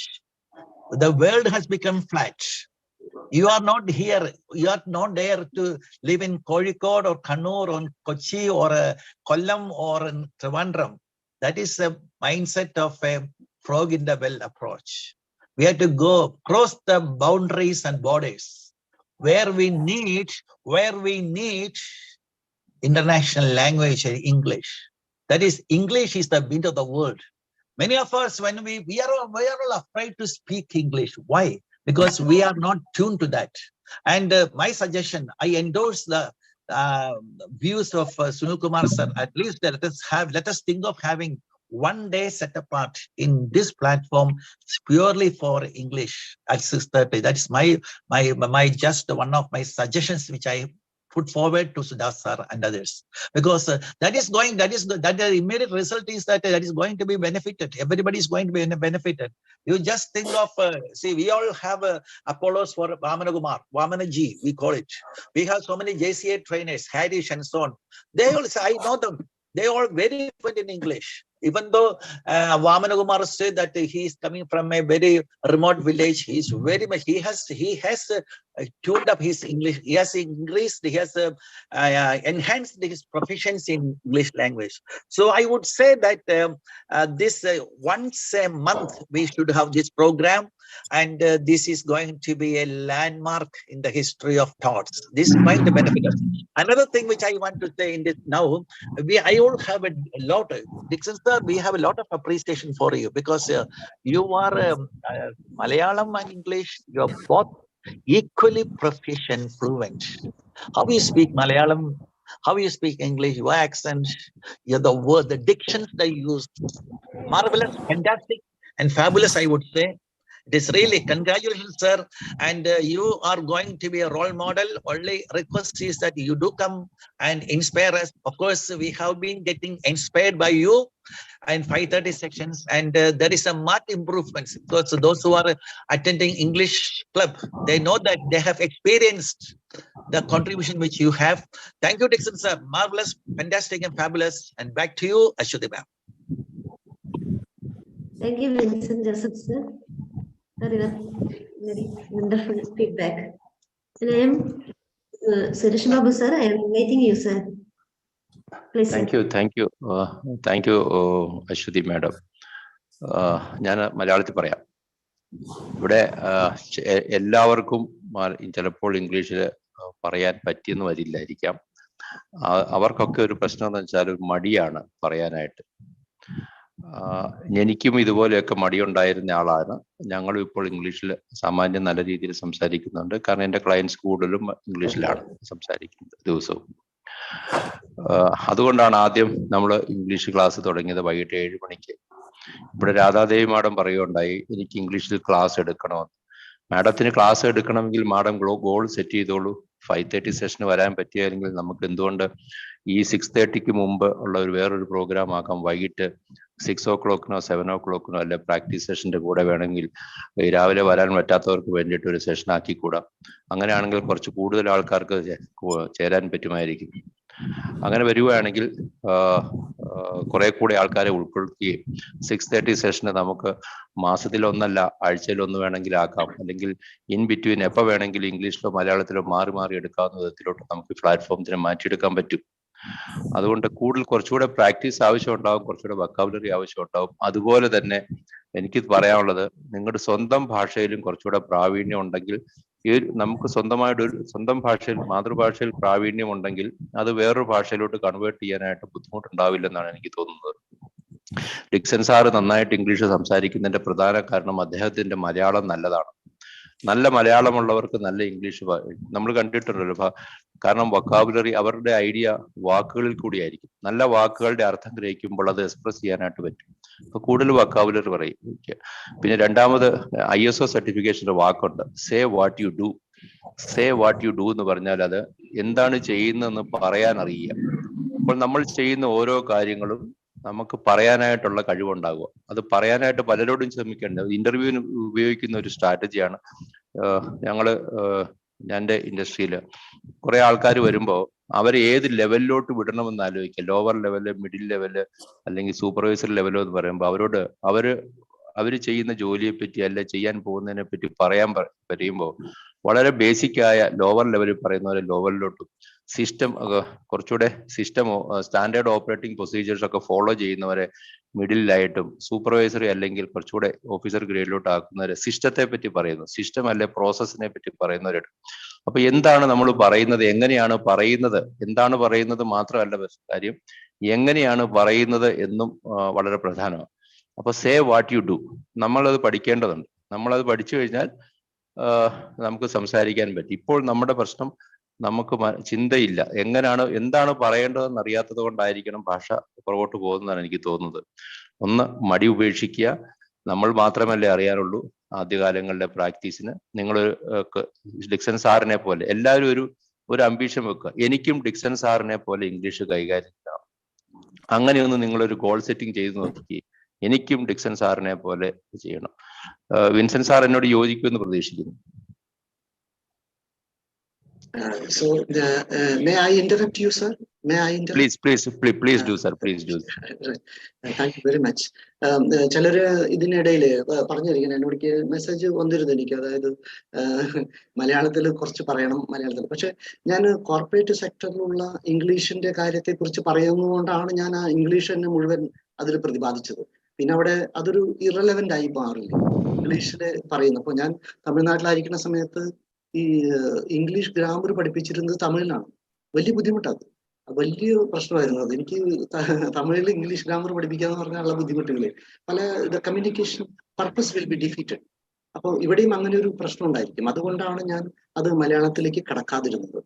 M: The world has become flat. You are not here. You are not there to live in Kozhikode or Kannur or Kochi or Kollam or in Trivandrum. That is a mindset of a frog in the well approach. We have to go cross the boundaries and borders where we need international language, English. That is, English is the beat of the world. Many of us, when we are all afraid to speak English. Why? Because we are not tuned to that. And my suggestion, I endorse the views of Sunil Kumar sir. At least let us think of having one day set apart in this platform purely for English at 6:30. That is my just one of my suggestions which I put forward to Sudha sir and others, because the immediate result is that is going to be benefited. Everybody is going to be benefited. You just think of, see, we all have Apollos for Vamana Kumar, Vamana G, we call it. We have so many JCA trainers, Harish and so on. They all say, I know them. They are very fluent in English. Even though Vamana Kumar said that he is coming from a very remote village, he is very much, he has tuned up his English, he has increased, he has enhanced his proficiency in English language. So I would say that this once a month we should have this program, and this is going to be a landmark in the history of TOTs. This is going to benefit us. Another thing which I want to say in this now, I all have a lot, Dixon sir, we have a lot of appreciation for you, because you are Malayalam and English, you are both equally proficient, fluent. How you speak Malayalam, how you speak English, your accent, the word, the dictions they use, marvelous, fantastic, and fabulous, I would say. It is really congratulations, sir. And you are going to be a role model. Only request is that you do come and inspire us. Of course, we have been getting inspired by you and 530 sections, and there is a marked improvements, because those who are attending English club, they know that they have experienced the contribution which you have. Thank you, Dixon sir. Marvelous, fantastic, and fabulous. And back to you, Ashwati ma'am.
B: Thank you, Vincent Joseph sir. Very wonderful feedback. And I am Suresh Babu sir. I am inviting you, sir. Please.
O: Thank you, Ashwati madam. ഞാൻ മലയാളത്തിൽ പറയാം. ഇവിടെ എല്ലാവർക്കും ചിലപ്പോൾ ഇംഗ്ലീഷിൽ പറയാൻ പറ്റിയെന്ന് വരില്ലായിരിക്കാം. അവർക്കൊക്കെ ഒരു പ്രശ്നം എന്ന് വെച്ചാൽ മടിയാണ് പറയാനായിട്ട്. എനിക്കും ഇതുപോലെയൊക്കെ മടിയുണ്ടായിരുന്ന ആളാണ്. ഞങ്ങളും ഇപ്പോൾ ഇംഗ്ലീഷിൽ സാമാന്യം നല്ല രീതിയിൽ സംസാരിക്കുന്നുണ്ട്. കാരണം എൻ്റെ ക്ലയൻസ് കൂടുതലും ഇംഗ്ലീഷിലാണ് സംസാരിക്കുന്നത് ദിവസവും. അതുകൊണ്ടാണ് ആദ്യം നമ്മൾ ഇംഗ്ലീഷ് ക്ലാസ് തുടങ്ങിയത് വൈകിട്ട് 7 മണിക്ക്. ഇവിടെ രാധാദേവി മാഡം പറയുകയുണ്ടായി, എനിക്ക് ഇംഗ്ലീഷിൽ ക്ലാസ് എടുക്കണമെന്ന്. മാഡത്തിന് ക്ലാസ് എടുക്കണമെങ്കിൽ മാഡം ഗോൾ സെറ്റ് ചെയ്തോളൂ. 5:30 സെഷന് വരാൻ പറ്റിയാണെങ്കിൽ നമുക്ക് എന്തുകൊണ്ട് ഈ 6:30 മുമ്പ് ഉള്ള വേറൊരു പ്രോഗ്രാം ആക്കാം. വൈകിട്ട് 6 o'clock 7 o'clock അല്ലെ പ്രാക്ടീസ് സെഷന്റെ കൂടെ വേണമെങ്കിൽ രാവിലെ വരാൻ പറ്റാത്തവർക്ക് വേണ്ടിയിട്ട് ഒരു സെഷൻ ആക്കിക്കൂടാം. അങ്ങനെയാണെങ്കിൽ കുറച്ച് കൂടുതൽ ആൾക്കാർക്ക് ചേരാൻ പറ്റുമായിരിക്കും. അങ്ങനെ വരികയാണെങ്കിൽ കുറെ കൂടെ ആൾക്കാരെ ഉൾപ്പെടുത്തുകയും 6:30 സെഷന് നമുക്ക് മാസത്തിൽ ഒന്നല്ല ആഴ്ചയിൽ ഒന്ന് വേണമെങ്കിൽ ആക്കാം. അല്ലെങ്കിൽ ഇൻ ബിറ്റ്വീൻ എപ്പോൾ വേണമെങ്കിലും ഇംഗ്ലീഷിലോ മലയാളത്തിലോ മാറി മാറി എടുക്കാവുന്ന വിധത്തിലോട്ട് നമുക്ക് പ്ലാറ്റ്ഫോംസിനെ മാറ്റിയെടുക്കാൻ പറ്റും. അതുകൊണ്ട് കുറച്ചുകൂടെ പ്രാക്ടീസ് ആവശ്യമുണ്ടാവും, കുറച്ചുകൂടെ വൊക്കാബുലറി ആവശ്യമുണ്ടാവും. അതുപോലെ തന്നെ എനിക്ക് പറയാനുള്ളത്, നിങ്ങളുടെ സ്വന്തം ഭാഷയിലും കുറച്ചുകൂടെ പ്രാവീണ്യം ഉണ്ടെങ്കിൽ, നമുക്ക് സ്വന്തം ഭാഷയിൽ മാതൃഭാഷയിൽ പ്രാവീണ്യം ഉണ്ടെങ്കിൽ അത് വേറൊരു ഭാഷയിലോട്ട് കൺവേർട്ട് ചെയ്യാനായിട്ട് ബുദ്ധിമുട്ടുണ്ടാവില്ലെന്നാണ് എനിക്ക് തോന്നുന്നത്. ഡിക്സൺ സാറ് നന്നായിട്ട് ഇംഗ്ലീഷ് സംസാരിക്കുന്നതിന്റെ പ്രധാന കാരണം അദ്ദേഹത്തിന്റെ മലയാളം നല്ലതാണ്. നല്ല മലയാളമുള്ളവർക്ക് നല്ല ഇംഗ്ലീഷ് നമ്മൾ കണ്ടിട്ടുണ്ടല്ലോ. കാരണം വൊക്കാബുലറി, അവരുടെ ഐഡിയ വാക്കുകളിൽ കൂടിയായിരിക്കും. നല്ല വാക്കുകളുടെ അർത്ഥം ഗ്രഹിക്കുമ്പോൾ അത് എക്സ്പ്രസ് ചെയ്യാനായിട്ട് പറ്റും. അപ്പൊ കൂടുതൽ വൊക്കാബുലറി പറയും. പിന്നെ രണ്ടാമത് ISO സർട്ടിഫിക്കേഷന്റെ വാക്കുണ്ട്, say what you do. Say what you do എന്ന് പറഞ്ഞാൽ അത് എന്താണ് ചെയ്യുന്നതെന്ന് പറയാൻ അറിയുക. അപ്പോൾ നമ്മൾ ചെയ്യുന്ന ഓരോ കാര്യങ്ങളും നമുക്ക് പറയാനായിട്ടുള്ള കഴിവുണ്ടാകുക. അത് പറയാനായിട്ട് പലരോടും ശ്രമിക്കേണ്ടത് ഇന്റർവ്യൂവിന് ഉപയോഗിക്കുന്ന ഒരു സ്ട്രാറ്റജിയാണ്. എൻ്റെ ഇൻഡസ്ട്രിയിൽ കുറെ ആൾക്കാർ വരുമ്പോൾ അവരെ ഏത് ലെവലിലോട്ട് വിടണമെന്ന് ആലോചിക്കുക. ലോവർ ലെവല്, മിഡിൽ ലെവല്, അല്ലെങ്കിൽ സൂപ്പർവൈസർ ലെവലോ എന്ന് പറയുമ്പോൾ അവരോട് അവര് ചെയ്യുന്ന ജോലിയെ പറ്റി അല്ലെ ചെയ്യാൻ പോകുന്നതിനെ പറ്റി പറയുമ്പോൾ വളരെ ബേസിക് ആയ ലോവർ ലെവലിൽ പറയുന്ന പോലെ ലോവറിലോട്ടും കുറച്ചുകൂടെ സിസ്റ്റമോ സ്റ്റാൻഡേർഡ് ഓപ്പറേറ്റിംഗ് പ്രൊസീജിയേഴ്സ് ഒക്കെ ഫോളോ ചെയ്യുന്നവരെ മിഡിലായിട്ടും, സൂപ്പർവൈസറി അല്ലെങ്കിൽ കുറച്ചുകൂടെ ഓഫീസർ ഗ്രേഡിലോട്ട് ആക്കുന്നവരെ സിസ്റ്റത്തെ പറ്റി പറയുന്നു, സിസ്റ്റം അല്ലെ പ്രോസസ്സിനെ പറ്റി പറയുന്നവരുണ്ട്. അപ്പൊ എന്താണ് നമ്മൾ പറയുന്നത്, എങ്ങനെയാണ് പറയുന്നത്, എന്താണ് പറയുന്നത് മാത്രമല്ല കാര്യം, എങ്ങനെയാണ് പറയുന്നത് എന്നും വളരെ പ്രധാനമാണ്. അപ്പൊ സേ വാട്ട് യു ഡു, നമ്മളത് പഠിക്കേണ്ടതുണ്ട്. നമ്മളത് പഠിച്ചു കഴിഞ്ഞാൽ നമുക്ക് സംസാരിക്കാൻ പറ്റും. ഇപ്പോൾ നമ്മുടെ പ്രശ്നം നമുക്ക് ചിന്തയില്ല, എന്താണ് പറയേണ്ടതെന്ന് അറിയാത്തത് കൊണ്ടായിരിക്കണം ഭാഷ പുറകോട്ട് പോകുന്നതാണ് എനിക്ക് തോന്നുന്നത്. ഒന്ന്, മടി ഉപേക്ഷിക്കുക. നമ്മൾ മാത്രമല്ലേ അറിയാനുള്ളൂ. ആദ്യകാലങ്ങളിലെ പ്രാക്ടീസിന് നിങ്ങൾ ഡിക്സൺ സാറിനെ പോലെ എല്ലാവരും ഒരു അംബീഷൻ വെക്കുക, എനിക്കും ഡിക്സൺ സാറിനെ പോലെ ഇംഗ്ലീഷ് കൈകാര്യം ചെയ്യാം. അങ്ങനെയൊന്ന് നിങ്ങളൊരു ഗോൾ സെറ്റിംഗ് ചെയ്ത് നോക്കി, എനിക്കും ഡിക്സൺ സാറിനെ പോലെ ചെയ്യണം. വിൻസെന്റ് സാർ എന്നോട് യോജിക്കുമെന്ന് പ്രതീക്ഷിക്കുന്നു.
C: May I interrupt you, sir? May I interrupt?
O: Please do, sir. Please do.
C: Thank you very much. ചിലര് ഇതിനിടയിൽ പറഞ്ഞിരിക്കുന്നത് എന്നോട് മെസ്സേജ് വന്നിരുന്നു എനിക്ക്, അതായത് മലയാളത്തിൽ കുറച്ച് പറയണം മലയാളത്തിൽ. പക്ഷെ ഞാൻ കോർപ്പറേറ്റ് സെക്ടറിലുള്ള ഇംഗ്ലീഷിന്റെ കാര്യത്തെ കുറിച്ച് പറയുന്നതുകൊണ്ടാണ് ഞാൻ ആ ഇംഗ്ലീഷ് തന്നെ മുഴുവൻ അതിൽ പ്രതിപാദിച്ചത്. പിന്നെ അവിടെ അതൊരു ഇറലവന്റ് ആയി മാറില്ല ഇംഗ്ലീഷില് പറയുന്നു. അപ്പൊ ഞാൻ തമിഴ്നാട്ടിലായിരിക്കുന്ന സമയത്ത് ഈ ഇംഗ്ലീഷ് ഗ്രാമർ പഠിപ്പിച്ചിരുന്നത് തമിഴിലാണ്. വലിയ ബുദ്ധിമുട്ടാണ്, വലിയ പ്രശ്നമായിരുന്നു അത്. എനിക്ക് തമിഴിൽ ഇംഗ്ലീഷ് ഗ്രാമർ പഠിപ്പിക്കാന്ന് പറഞ്ഞാലുള്ള ബുദ്ധിമുട്ടുകള് പല communication purpose will be defeated. അപ്പൊ ഇവിടെയും അങ്ങനെ ഒരു പ്രശ്നം ഉണ്ടായിരിക്കും. അതുകൊണ്ടാണ് ഞാൻ അത് മലയാളത്തിലേക്ക് കടക്കാതിരുന്നത്.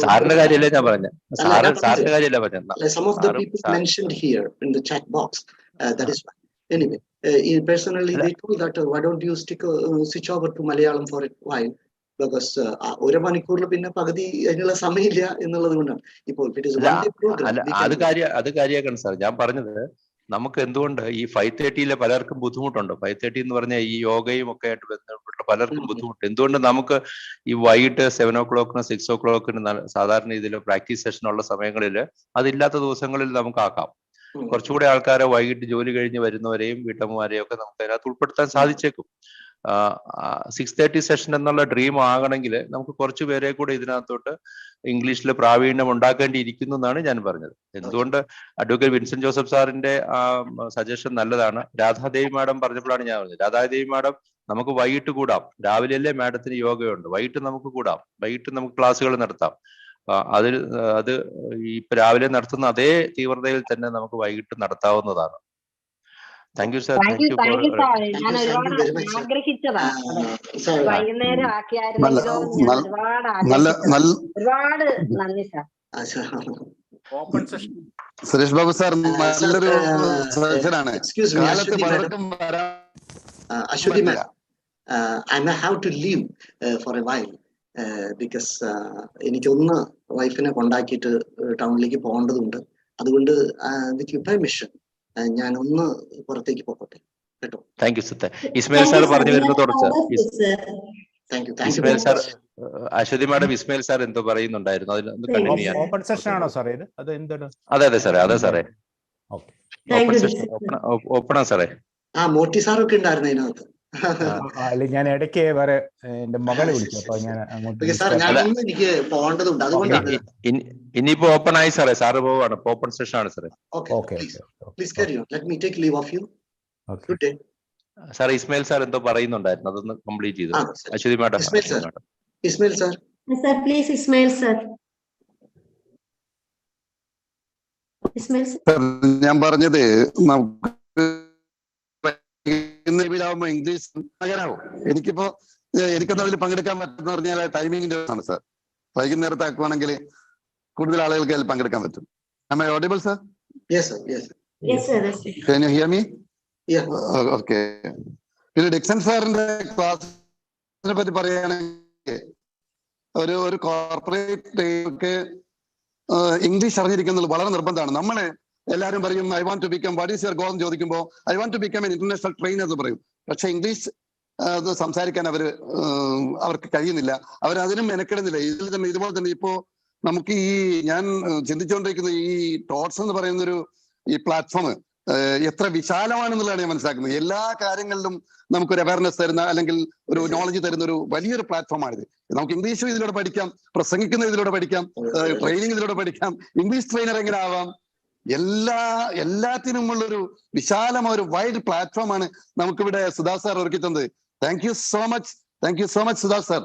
O: സാറിന്റെ കാര്യമല്ലേ ഞാൻ പറഞ്ഞത്. സാറിന്റെ കാര്യമല്ല പറഞ്ഞത്.
C: Some of the people mentioned here in the chat box, that is why. Anyway, personally they told that why don't you switch over to Malayalam for a while, because ഒരു മണിക്കൂറിൽ പിന്നെ പകുതി അതിനുള്ള സമയമില്ല എന്നുള്ളത് കൊണ്ടാണ്. ഇപ്പോൾ
O: അത് കാര്യമാക്കണം സാർ. ഞാൻ പറഞ്ഞത് നമുക്ക് എന്തുകൊണ്ട് ഈ 5:30 പലർക്കും ബുദ്ധിമുട്ടുണ്ട്. 5:30 എന്ന് പറഞ്ഞാൽ ഈ യോഗയും ഒക്കെ ആയിട്ട് ബന്ധപ്പെട്ട പലർക്കും ബുദ്ധിമുട്ട്. എന്തുകൊണ്ട് നമുക്ക് ഈ വൈകിട്ട് 7 o'clock 6 o'clock സാധാരണ രീതിയിൽ പ്രാക്ടീസ് സെഷൻ ഉള്ള സമയങ്ങളിൽ അതില്ലാത്ത ദിവസങ്ങളിൽ നമുക്ക് ആക്കാം. കുറച്ചുകൂടെ ആൾക്കാരെ വൈകിട്ട് ജോലി കഴിഞ്ഞ് വരുന്നവരെയും വീട്ടമ്മമാരെയും ഒക്കെ നമുക്ക് അതിനകത്ത് ഉൾപ്പെടുത്താൻ സാധിച്ചേക്കും. 6:30 സെഷൻ എന്നുള്ള ഡ്രീം ആകണമെങ്കിൽ നമുക്ക് കുറച്ച് പേരെ കൂടെ ഇതിനകത്തോട്ട് ഇംഗ്ലീഷിൽ പ്രാവീണ്യം ഉണ്ടാക്കേണ്ടിയിരിക്കുന്നു എന്നാണ് ഞാൻ പറഞ്ഞത്. എന്തുകൊണ്ട് അഡ്വക്കേറ്റ് വിൻസെന്റ് ജോസഫ് സാറിന്റെ സജഷൻ നല്ലതാണ്. രാധാദേവി മാഡം പറഞ്ഞപ്പോഴാണ് ഞാൻ പറഞ്ഞത്. രാധാദേവി മാഡം നമുക്ക് വൈകിട്ട് കൂടാം. രാവിലെയല്ലേ മാഡത്തിന് യോഗയുണ്ട്, വൈകിട്ട് നമുക്ക് കൂടാം, വൈകിട്ട് നമുക്ക് ക്ലാസ്സുകൾ നടത്താം. അത് ഇപ്പൊ രാവിലെ നടത്തുന്ന അതേ തീവ്രതയിൽ തന്നെ നമുക്ക് വൈകിട്ട് നടത്താവുന്നതാണ്. Thank you sir.
R: Thank you sir. ഞാൻ ഒരുപാട് ആഗ്രഹിച്ചതാ വൈകുന്നേരം ആക്കിയായിരുന്നെങ്കിലോ ഞാൻ ഒരുപാട് ആഗ്രഹിച്ചതാ. ഒരുപാട് നന്ദി sir.
H: Open session.
S: Suresh Babu sir നല്ലൊരു സജഷനാണ്. കാലത്ത് പലർക്കും
C: Ashwini ma'am, I may have to leave for a while because എനിക്കൊന്ന് വൈഫിനെ കൊണ്ടാക്കിയിട്ട് ടൗണിലേക്ക് പോകേണ്ടതുണ്ട്. അതുകൊണ്ട് വിത്ത് യു പെർമിഷൻ ഞാൻ ഒന്ന് പുറത്തേക്ക് പോകട്ടെ കേട്ടോ.
O: Thank you sir. Ismail sir പറഞ്ഞു വരുന്നതോട് Ismail sir, Aswathy madam Ismail sir എന്തോ പറയുന്നുണ്ടായിരുന്നു, അതിൽ കണ്ടിന്യൂ ചെയ്യാൻ.
H: ഓപ്പൺ സെഷൻ ആണോ സാറേ ഇത്? അത് എന്താണ്?
O: അതെ സാറേ, അതെ സാറേ. ഓപ്പൺ സെഷൻ ഓപ്പണാ സാറേ.
C: മോട്ടി സാറൊക്കെ ഉണ്ടായിരുന്നു അതിനകത്ത്.
H: അല്ല, ഞാൻ ഇടയ്ക്ക് വേറെ എന്റെ മകളെ വിളിച്ചു, അപ്പൊ ഞാൻ
C: അങ്ങോട്ട് എനിക്ക് പോകേണ്ടതുണ്ട്. അതുകൊണ്ടാണ്
O: ഇനിയിപ്പോ ഓപ്പൺ ആയി സാറേ. സാറ് പോവാണ്, ഓപ്പൺ സെഷൻ ആണ് സാറേ.
C: Please carry on. Let me take leave of you. Good day.
O: Sir Ismail sir എന്തോ പറയുന്നുണ്ടായിരുന്നു, അതൊന്ന് കംപ്ലീറ്റ് ചെയ്തു. Ashwati madam.
C: Ismail sir.
B: Sir, please, Ismail sir. Ismail sir.
S: ഞാൻ പറഞ്ഞത് നമുക്ക് ഇംഗ്ലീഷ് എനിക്കൊന്നും അതിൽ പങ്കെടുക്കാൻ പറ്റുന്ന പറഞ്ഞാൽ ടൈമിങ്ങിന്റെ ആണ് സാർ. വൈകുന്നേരത്തെ ആക്കുവാണെങ്കിൽ കൂടുതൽ ആളുകൾക്ക് അതിൽ പങ്കെടുക്കാൻ പറ്റും. Am I audible, sir?
C: Yes, sir. Yes, sir.
B: Yes, sir.
S: Can you hear me?
C: Yeah.
S: Okay. പിന്നെ ഡിക്സൺ സാറിന്റെ ക്ലാസിനെ പറ്റി പറയുകയാണെങ്കിൽ ഒരു കോർപ്പറേറ്റ് ഇംഗ്ലീഷ് അറിഞ്ഞിരിക്കുന്നത് വളരെ നിർബന്ധമാണ്. നമ്മള് എല്ലാവരും പറയും I want to become, what is your goal എന്ന് ചോദിക്കുമ്പോൾ I want to become an international trainer എന്ന് പറയും. പക്ഷെ ഇംഗ്ലീഷ് അത് സംസാരിക്കാൻ അവർക്ക് കഴിയുന്നില്ല. അവരതിനും മെനക്കെടുന്നില്ല. ഇതുപോലെ തന്നെ ഇപ്പോ നമുക്ക് ഞാൻ ചിന്തിച്ചുകൊണ്ടിരിക്കുന്ന ഈ ടോട്സ് എന്ന് പറയുന്ന ഈ പ്ലാറ്റ്ഫോം എത്ര വിശാലമാണെന്നുള്ളതാണ് ഞാൻ മനസ്സിലാക്കുന്നത്. എല്ലാ കാര്യങ്ങളിലും നമുക്കൊരു അവയർനെസ് തരുന്ന അല്ലെങ്കിൽ ഒരു നോളജ് തരുന്ന ഒരു വലിയൊരു പ്ലാറ്റ്ഫോമാണിത്. നമുക്ക് ഇംഗ്ലീഷ് ഇതിലൂടെ പഠിക്കാം, പ്രസംഗിക്കുന്ന ഇതിലൂടെ പഠിക്കാം, ട്രെയിനിങ് ഇതിലൂടെ പഠിക്കാം, ഇംഗ്ലീഷ് ട്രെയിനർ എങ്ങനെ ആവാം, എല്ലാത്തിനുമുള്ളൊരു വിശാലമായ ഒരു വൈഡ് പ്ലാറ്റ്ഫോമാണ് നമുക്കിവിടെ സുധാസ് സാർ ഒരുക്കി തന്നത്. Thank you so much Sudha's sir.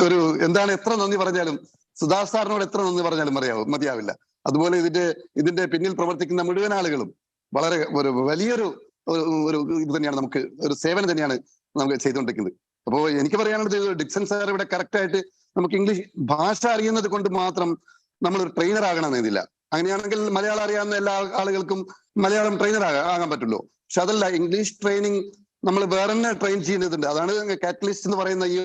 S: ഒരു എന്താണ് എത്ര നന്ദി പറഞ്ഞാലും സുധാസ് സാറിനോട് എത്ര നന്ദി പറഞ്ഞാലും മതിയാവില്ല. അതുപോലെ ഇതിന്റെ പിന്നിൽ പ്രവർത്തിക്കുന്ന മുഴുവൻ ആളുകളും വളരെ ഒരു വലിയൊരു ഇത് തന്നെയാണ്, നമുക്ക് ഒരു സേവനം തന്നെയാണ് നമുക്ക് ചെയ്തുകൊണ്ടിരിക്കുന്നത്. അപ്പോൾ എനിക്ക് പറയാനുള്ളത് ഡിക്സൺ സാർ ഇവിടെ കറക്റ്റ് ആയിട്ട് നമുക്ക് ഇംഗ്ലീഷ് ഭാഷ അറിയുന്നത് കൊണ്ട് മാത്രം നമ്മളൊരു ട്രെയിനർ ആകണമെന്നില്ല. അങ്ങനെയാണെങ്കിൽ മലയാളം അറിയാവുന്ന എല്ലാ ആളുകൾക്കും മലയാളം ട്രെയിനർ ആകാൻ പറ്റുള്ളൂ. പക്ഷെ അതല്ല, ഇംഗ്ലീഷ് ട്രെയിനിങ് നമ്മൾ വേറെ തന്നെ ട്രെയിൻ ചെയ്യുന്നതുണ്ട്. അതാണ് കാറ്റലിസ്റ്റ് എന്ന് പറയുന്ന ഈ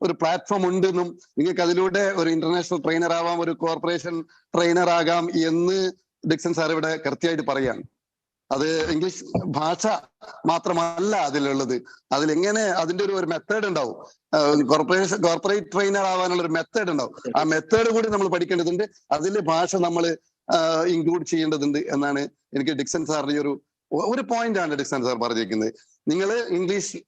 S: ഒരു പ്ലാറ്റ്ഫോം ഉണ്ടെന്നും നിങ്ങൾക്ക് അതിലൂടെ ഒരു ഇന്റർനാഷണൽ ട്രെയിനർ ആവാം, ഒരു കോർപ്പറേഷൻ ട്രെയിനർ ആകാം എന്ന് ഡിക്സൺ സാർ ഇവിടെ കൃത്യമായിട്ട് പറയാണ്. അത് ഇംഗ്ലീഷ് ഭാഷ മാത്രമല്ല അതിലുള്ളത്. അതിലെങ്ങനെ അതിന്റെ ഒരു മെത്തേഡ് ഉണ്ടാവും. കോർപ്പറേറ്റ് ട്രെയിനർ ആവാനുള്ള ഒരു മെത്തേഡ് ഉണ്ടാവും. ആ മെത്തേഡ് കൂടി നമ്മൾ പഠിക്കേണ്ടതുണ്ട്. അതിൽ ഭാഷ നമ്മൾ ഇൻക്ലൂഡ് ചെയ്യേണ്ടതുണ്ട് എന്നാണ് എനിക്ക് ഡിക്സൺ സാറിന്റെ ഒരു പോയിന്റ് ആണ് ഡിക്സൺ സാർ പറഞ്ഞിരിക്കുന്നത്. നിങ്ങൾ ഇംഗ്ലീഷ്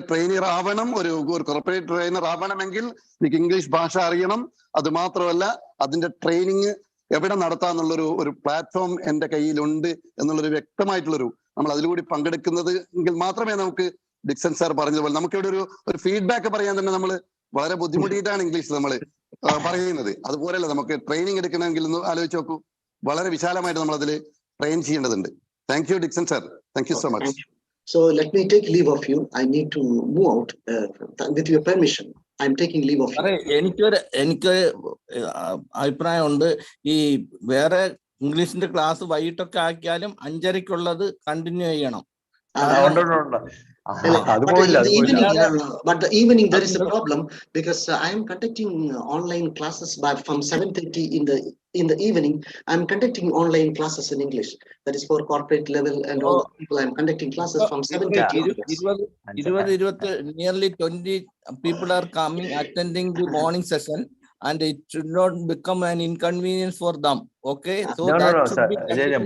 S: ട്രെയിനർ ആവണം, ഒരു കോർപ്പറേറ്റ് ട്രെയിനർ ആവണമെങ്കിൽ എനിക്ക് ഇംഗ്ലീഷ് ഭാഷ അറിയണം. അത് മാത്രമല്ല അതിന്റെ ട്രെയിനിങ് എവിടെ നടത്താന്നുള്ളൊരു പ്ലാറ്റ്ഫോം എൻ്റെ കയ്യിലുണ്ട് എന്നുള്ളൊരു വ്യക്തമായിട്ടുള്ളൊരു നമ്മൾ അതിലൂടെ പങ്കെടുക്കുന്നത് എങ്കിൽ മാത്രമേ നമുക്ക് ഡിക്സൺ സാർ പറഞ്ഞതുപോലെ നമുക്കിവിടെ ഒരു ഫീഡ്ബാക്ക് പറയാൻ തന്നെ നമ്മൾ വളരെ ബുദ്ധിമുട്ടിയിട്ടാണ് ഇംഗ്ലീഷ് നമ്മൾ പറയുന്നത്. അതുപോലെയല്ല നമുക്ക് ട്രെയിനിങ് എടുക്കണമെങ്കിൽ ഒന്ന് ആലോചിച്ച് നോക്കൂ. വളരെ വിശാലമായിട്ട് നമ്മൾ അതിൽ ട്രെയിൻ ചെയ്യേണ്ടതുണ്ട്. Thank you Dixon sir. Thank you so much.
C: So let me take leave of you. I need to move out. With your permission, I'm taking leave of you.
L: എനിക്കൊരു അഭിപ്രായമുണ്ട്. ഈ വേറെ ഇംഗ്ലീഷിന്റെ ക്ലാസ് വൈകിട്ടൊക്കെ ആക്കിയാലും 5:30-ക്കുള്ളത് കണ്ടിന്യൂ ചെയ്യണം.
C: But the evening there is a problem because I am conducting online classes from 7:30 in the evening. I am conducting online classes in English. That is for corporate level and all the people. I am conducting classes from 7:30 onwards.
L: Nearly 20 people are coming attending the morning session, and it should not become an inconvenience for them. Okay, so
O: no, sir.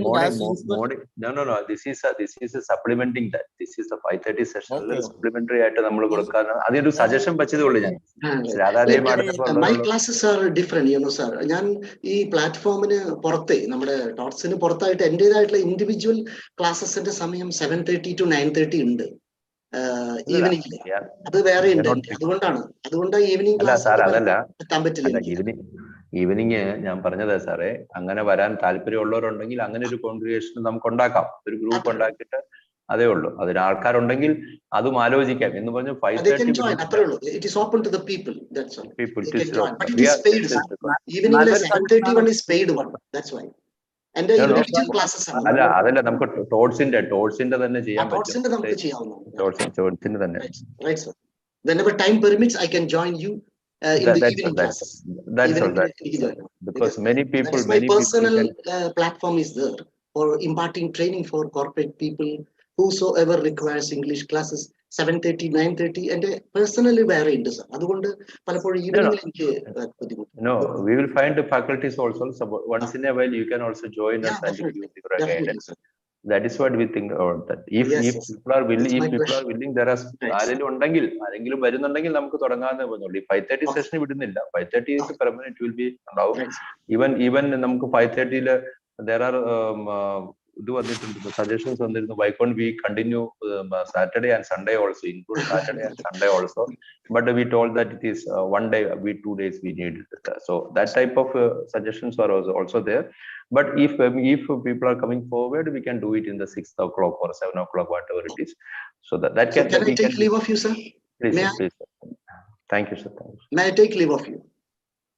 L: Morning.
O: No. This is a supplementing that. This is the 5:30 session. Supplementary ആയിട്ട് നമ്മൾ കൊടുക്കാനാണ്. അതൊരു suggestion വെച്ചതേ ഉള്ളൂ ഞാൻ.
C: My classes are different, sir. ഞാൻ ഈ പ്ലാറ്റ്ഫോമിന് പുറത്തെ നമ്മുടെ ടോട്ട്സിന് പുറത്തായിട്ട് എന്റേതായിട്ടുള്ള ഇൻഡിവിജ്വൽ ക്ലാസ്സസിന്റെ സമയം 7:30 to 9:30 ഉണ്ട് ഈവനിംഗില്. അത് വേറെ ഉണ്ട്. അതുകൊണ്ടാണ് ഈവനിംഗ് ക്ലാസ് എത്താൻ പറ്റില്ല.
O: ഈവനിങ് ഞാൻ പറഞ്ഞത് സാറേ, അങ്ങനെ വരാൻ താല്പര്യമുള്ളവരുണ്ടെങ്കിൽ അങ്ങനെ ഒരു കോൺഗ്രിഗേഷൻ നമുക്ക് ഉണ്ടാക്കാം, ഒരു ഗ്രൂപ്പ് ഉണ്ടാക്കിയിട്ട്. അതേ ഉള്ളൂ. അതിന് ആൾക്കാരുണ്ടെങ്കിൽ അതും ആലോചിക്കാം എന്ന് പറഞ്ഞു. 5:30 അല്ല, അതല്ല, നമുക്ക് ടോട്സിന്റെ തന്നെ ചെയ്യാൻ പറ്റും. ടോട്സിന്റെ തന്നെ.
C: Whenever time permits, I can join you in the evening classes.
O: That's all. Because many people,
C: my personal platform is there for imparting training for corporate people whosoever requires English classes 7:30, 9:30 and personally very interested. അതുകൊണ്ട് പലപ്പോഴും ഈവനിംഗിൽ എനിക്ക് ബുദ്ധിമുട്ട്.
O: No, we will find the faculties also. So once in a while you can also join us and give your guidance. That is what we think about that. If people are willing, there are ആരെങ്കിലും വരുന്നുണ്ടെങ്കിൽ നമുക്ക് തുടങ്ങാവുന്നേ പോകുന്നുള്ളൂ. 5:30 session വിടുന്നില്ല. 5:30 permanent will be ഉണ്ടാവും. Even നമുക്ക് 5:30 there are ഇത് വന്നിട്ടുണ്ട്, suggestions വന്നിരുന്നു. Why can't we continue Saturday and Sunday also, include Saturday and Sunday also? But we told that it is 1 day, 2 days we need. So that type of suggestions are also there. But if people are coming forward, we can do it in the 6 o'clock or 7 o'clock, whatever it is. So that can.
C: Can I take leave of you, sir?
O: Please, sir. Thank you, sir.
C: May I take leave of you?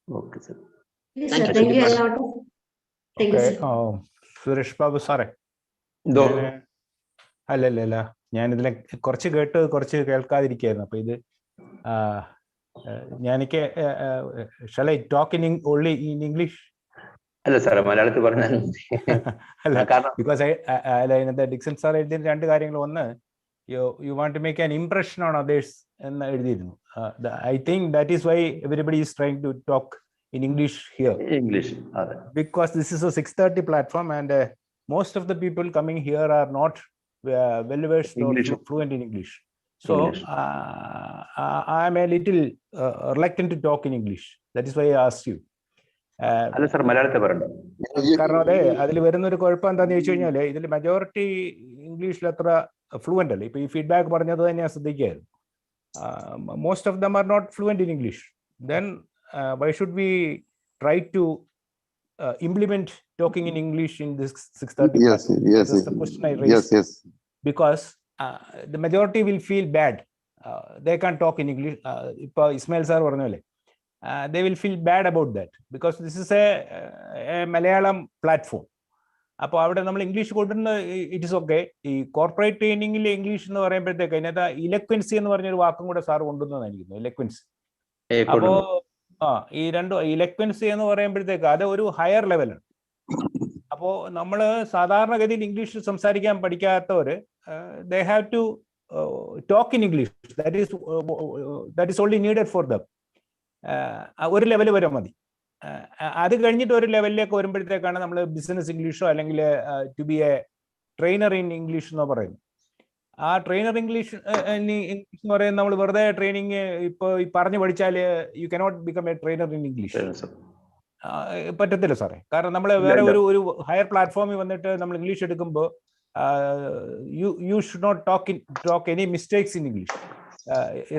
O: Okay, sir.
B: Yes, sir. Thank you a lot. Thank you, sir.
H: Suresh Babu സാറേ, അല്ലല്ല, ഞാനിതിലെ കുറച്ച് കേൾക്കാതിരിക്കുകയായിരുന്നു. അപ്പൊ ഇത് ഞാനെനിക്ക് shall I talk only in English?
O: അല്ല സാറേ, മലയാളത്തിൽ പറഞ്ഞാൽ
H: because Dixon sir എഴുതിയ 2 കാര്യങ്ങൾ. ഒന്ന്, you want to make an impression on others എന്ന് എഴുതിയിരുന്നു. I think that is why everybody is trying to talk in English here.
O: English,
H: because this is a 6:30 platform and most of the people coming here are not well versed or fluent in English. So I am a little reluctant to talk in English. That is why I asked you.
O: അല്ല sir, മലയാളത്തിൽ പറയണ്ട.
H: കാരണം അതിൽ വരുന്നൊരു കുഴപ്പം എന്താണെന്ന് ചോദിച്ചു കഴിഞ്ഞാൽ, ഇതിൽ മെജോറിറ്റി ഇംഗ്ലീഷിൽ അത്ര ഫ്ലുവൻ്റ് അല്ല. ഇപ്പൊ ഈ ഫീഡ്ബാക്ക് പറഞ്ഞത് തന്നെ ഞാൻ ശ്രദ്ധിക്കുകയായിരുന്നു. Most of them are not fluent in English. Then why should we try to implement talking in English in this 6:30?
S: Yes.
H: That's the question I raised.
S: Yes.
H: Because the majority will feel bad. They can't talk in English. Ismail sir പറഞ്ഞല്ലേ, they will feel bad about that because this is a Malayalam platform. അപ്പോൾ അവിടെ നമ്മൾ English കൊണ്ടുവരുന്ന it is okay. ഈ corporate ട്രെയിനിങ്ങിൽ English എന്ന് പറയുമ്പോഴത്തേക്ക് അതിനകത്ത് ഇലക്വൻസി എന്ന് പറഞ്ഞൊരു വാക്കും കൂടെ സാർ കൊണ്ടുവന്നതായിരിക്കുന്നു. ഇലക്വൻസി. അപ്പോ ഈ 2 ഇലക്വൻസി എന്ന് പറയുമ്പോഴത്തേക്ക് അത് ഒരു ഹയർ ലെവലാണ്. അപ്പോൾ നമ്മൾ സാധാരണഗതിയിൽ ഇംഗ്ലീഷ് സംസാരിക്കാൻ പഠിക്കാത്തവർ they have to talk in English. That is only needed for them. ഒരു ലെവൽ വരെ മതി. അത് കഴിഞ്ഞിട്ട് ഒരു ലെവലിലേക്ക് വരുമ്പോഴത്തേക്കാണ് നമ്മൾ ബിസിനസ് ഇംഗ്ലീഷോ അല്ലെങ്കിൽ to be a trainer in English എന്ന് പറയുന്നത്. ആ ട്രെയിനർ ഇംഗ്ലീഷ് എന്ന് പറയുന്നത് നമ്മൾ വെറുതെ ട്രെയിനിങ് ഇപ്പോൾ പറഞ്ഞു പഠിച്ചാൽ you cannot become A trainer in English. പറ്റത്തില്ല സാറേ. കാരണം നമ്മൾ വേറെ ഒരു ഹയർ പ്ലാറ്റ്ഫോമിൽ വന്നിട്ട് നമ്മൾ ഇംഗ്ലീഷ് എടുക്കുമ്പോൾ you should not talk any mistakes in English,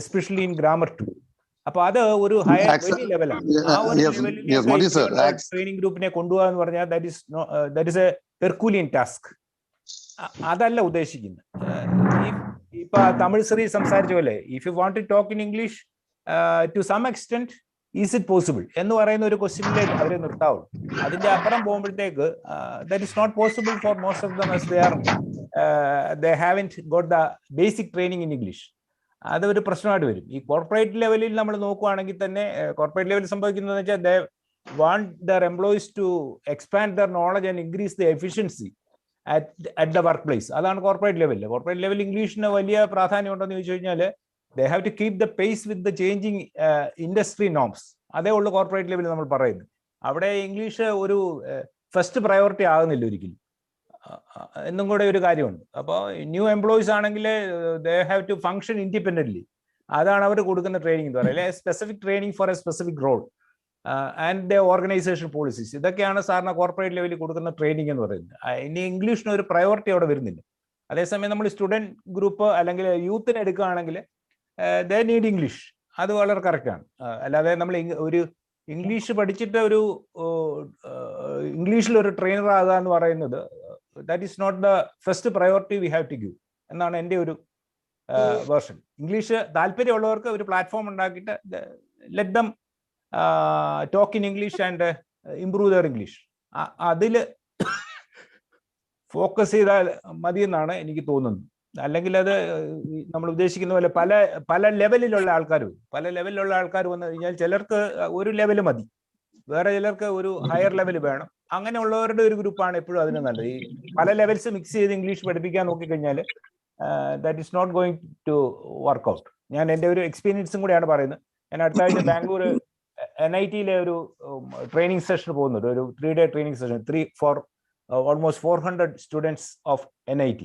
H: especially in grammar too. അപ്പൊ അത് ഒരു ഹയർ വലിയ ലെവലാണ്. ആ ഒരു ലെവലിലേക്ക് ട്രെയിനിങ് ഗ്രൂപ്പിനെ കൊണ്ടുപോകുക എന്ന് പറഞ്ഞാൽ that is a Herculean task. അതല്ല ഉദ്ദേശിക്കുന്നത്. ഇപ്പൊ തമിഴ് ശ്രീ സംസാരിച്ച പോലെ if you want to talk in English to some extent is it possible എന്ന് പറയുന്ന ഒരു ക്വസ്റ്റ്യനിലേക്ക് അവരെ നിർത്താവുള്ളൂ. അതിന്റെ അപ്പുറം പോകുമ്പോഴത്തേക്ക് that is not possible for most of them as they haven't got the basic training in English. അതൊരു പ്രശ്നമായിട്ട് വരും. ഈ കോർപ്പറേറ്റ് ലെവലിൽ നമ്മൾ നോക്കുകയാണെങ്കിൽ തന്നെ കോർപ്പറേറ്റ് ലെവലിൽ സംഭവിക്കുന്നതെന്ന് വെച്ചാൽ they want their employees to expand their knowledge and increase the efficiency at the workplace. അതാണ് കോർപ്പറേറ്റ് ലെവലിൽ. കോർപ്പറേറ്റ് ലെവൽ ഇംഗ്ലീഷിന് വലിയ പ്രാധാന്യം ഉണ്ടെന്ന് ചോദിച്ചു കഴിഞ്ഞാൽ they have to keep the pace with the changing industry norms. അതേ ഉള്ളൂ കോർപ്പറേറ്റ് ലെവലിൽ നമ്മൾ പറയുന്നത്. അവിടെ ഇംഗ്ലീഷ് ഒരു ഫസ്റ്റ് പ്രയോറിറ്റി ആകുന്നില്ല ഒരിക്കലും. എന്നും കൂടെ ഒരു കാര്യമുണ്ട്. അപ്പോൾ ന്യൂ എംപ്ലോയീസ് ആണെങ്കിൽ they have to function independently. അതാണ് അവർ കൊടുക്കുന്ന ട്രെയിനിങ് എന്ന് പറയുന്നത്. Specific training for a specific role and the organisation policies. ഇതൊക്കെയാണ് സാറിന് കോർപ്പറേറ്റ് ലെവലിൽ കൊടുക്കുന്ന ട്രെയിനിങ് എന്ന് പറയുന്നത്. ഇനി ഇംഗ്ലീഷിന് ഒരു പ്രയോറിറ്റി അവിടെ വരുന്നില്ല. അതേസമയം നമ്മൾ സ്റ്റുഡൻറ് ഗ്രൂപ്പ് അല്ലെങ്കിൽ യൂത്തിന് എടുക്കുകയാണെങ്കിൽ ദേ നീഡ് ഇംഗ്ലീഷ്. അത് വളരെ കറക്റ്റാണ്. അല്ലാതെ നമ്മൾ ഒരു ഇംഗ്ലീഷ് പഠിച്ചിട്ട് ഒരു ഇംഗ്ലീഷിൽ ഒരു ട്രെയിനർ ആകുക എന്ന് പറയുന്നത് that is not the first priority we have to give എന്നാണ് എൻ്റെ ഒരു വേർഷൻ. ഇംഗ്ലീഷ് താല്പര്യമുള്ളവർക്ക് ഒരു പ്ലാറ്റ്ഫോം ഉണ്ടാക്കിയിട്ട് let them talk in English and improve their English. അതിൽ ഫോക്കസ് ചെയ്താൽ മതിയെന്നാണ് എനിക്ക് തോന്നുന്നത്. അല്ലെങ്കിൽ അത് നമ്മൾ ഉദ്ദേശിക്കുന്ന പോലെ പല ലെവലിലുള്ള ആൾക്കാർ വന്നു കഴിഞ്ഞാൽ ചിലർക്ക് ഒരു ലെവൽ മതി, വേറെ ചിലർക്ക് ഒരു ഹയർ ലെവൽ വേണം. അങ്ങനെയുള്ളവരുടെ ഒരു ഗ്രൂപ്പാണ് എപ്പോഴും അതിന് നല്ലത്. ഈ പല ലെവൽസ് മിക്സ് ചെയ്ത് ഇംഗ്ലീഷ് പഠിപ്പിക്കാൻ നോക്കിക്കഴിഞ്ഞാൽ that is not going to work out. ഞാൻ എൻ്റെ ഒരു എക്സ്പീരിയൻസും കൂടെയാണ് പറയുന്നത്. ഞാൻ അടുത്ത ആഴ്ച ബാംഗ്ലൂർ NIT-യിലെ ഒരു ട്രെയിനിങ് സെഷൻ പോകുന്നുണ്ട്. ഒരു 3-day training session for almost 400 students of NIT.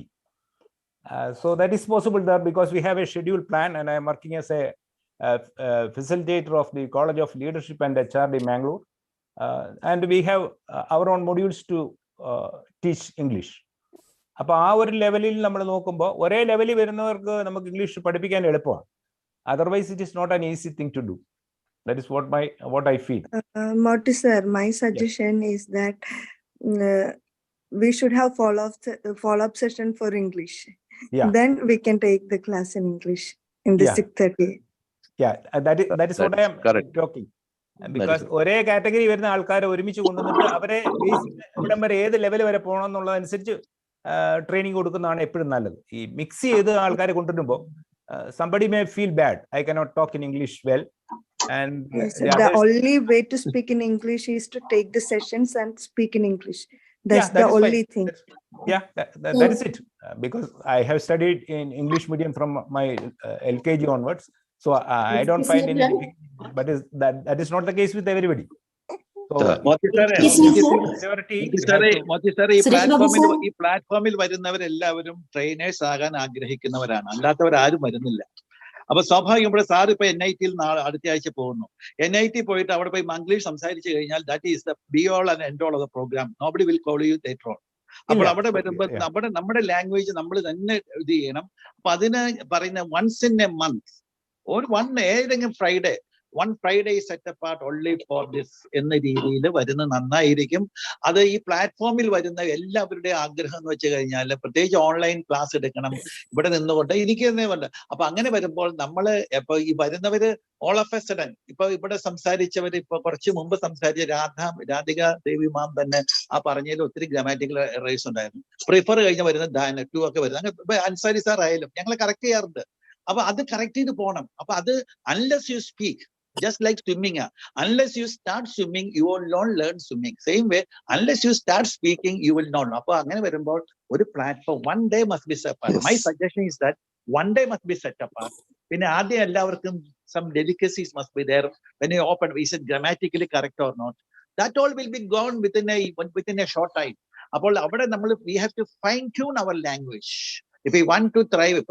H: So that is possible there because we have a scheduled plan, and I am working as a facilitator of the College of Leadership and HR in Mangalore, and we have our own modules to teach English. അപ്പോൾ ആ ഒരു ലെവലിൽ നമ്മൾ നോക്കുമ്പോൾ ഒരേ ലെവലിൽ വരുന്നവർക്ക് നമുക്ക് ഇംഗ്ലീഷ് പഠിപ്പിക്കാൻ എളുപ്പമാണ്. Otherwise it is not an easy thing to do. That is what I feel.
T: Moti sir, my suggestion is that we should have follow-up session for English.
H: Yeah.
T: Then we can take the class in English in the 6:30.
H: Yeah, that is what I am talking. Because ഒരേ category വരുന്ന ആൾക്കാരെ ഒരുമിച്ച് കൊണ്ടുവന്നിട്ട് അവരെ ഇവിടം വരെ ഏത് level വരെ പോകണം എന്നുള്ളതനുസരിച്ച് ട്രെയിനിങ് കൊടുക്കുന്നതാണ് എപ്പോഴും നല്ലത്. ഈ മിക്സ് ചെയ്ത് ആൾക്കാരെ കൊണ്ടുവരുമ്പോൾ somebody may feel bad, I cannot talk in English well, and
T: the only way to speak in English is to take the sessions and speak in English. That's the only thing.
H: That is it. Because I have studied in English medium from my LKG onwards, so I don't find any difficulty, but that is not the case with everybody.
M: ഈ പ്ലാറ്റ്ഫോമിൽ വരുന്നവരെല്ലാവരും trainers ആകാൻ ആഗ്രഹിക്കുന്നവരാണ്, അല്ലാത്തവരാരും വരുന്നില്ല. അപ്പൊ സ്വാഭാവികം sir ഇപ്പൊ NIT-യിൽ അടുത്ത ആഴ്ച പോകുന്നു. NIT പോയിട്ട് അവിടെ പോയി മംഗ്ലീഷ് സംസാരിച്ചു കഴിഞ്ഞാൽ that is the be all and end all of the programme. Nobody will call you later on. അപ്പോൾ അവിടെ വരുമ്പോൾ നമ്മുടെ ലാംഗ്വേജ് നമ്മൾ തന്നെ ഇത് ചെയ്യണം. അപ്പൊ അതിന് പറയുന്ന വൺസ് ഇൻ എ മന്ത് ഏതെങ്കിലും one Friday set apart only for this എന്ന രീതിയിൽ വരുന്ന നന്നായിരിക്കും. അത് ഈ പ്ലാറ്റ്ഫോമിൽ വരുന്ന എല്ലാവരുടെ ആഗ്രഹം എന്ന് വെച്ച് കഴിഞ്ഞാൽ പ്രത്യേകിച്ച് ഓൺലൈൻ ക്ലാസ് എടുക്കണം ഇവിടെ നിന്നുകൊണ്ട് ഇരിക്കുന്നേ വേണ്ട. അപ്പൊ അങ്ങനെ വരുമ്പോൾ നമ്മള് ഇപ്പൊ ഈ വരുന്നവര് ഓൾ ഓഫ് എ സഡൻ ഇപ്പൊ ഇവിടെ സംസാരിച്ചവര് ഇപ്പൊ കുറച്ച് മുമ്പ് സംസാരിച്ച രാധിക ദേവി മാം തന്നെ ആ പറഞ്ഞതിൽ ഒത്തിരി ഗ്രാമാറ്റിക്കൽ എറേഴ്സ് ഉണ്ടായിരുന്നു. പ്രിഫർ കഴിഞ്ഞ് വരുന്ന ടു ഒക്കെ വരുന്നത് അങ്ങനെ അൻസാരി സാർ ആയാലും ഞങ്ങൾ കറക്റ്റ് ചെയ്യാറുണ്ട്. അപ്പൊ അത് കറക്റ്റ് ചെയ്ത് പോകണം. അപ്പൊ അത് unless you speak Just like swimming. Unless you start swimming, you will not learn swimming. Same way, unless you start speaking, you will not. A platform, one day must be set apart. My suggestion is that one day must be set apart. Some delicacies must be there. When you open, is it grammatically correct or not? That all will be gone within a short time. We have to fine tune our language. If we want to thrive,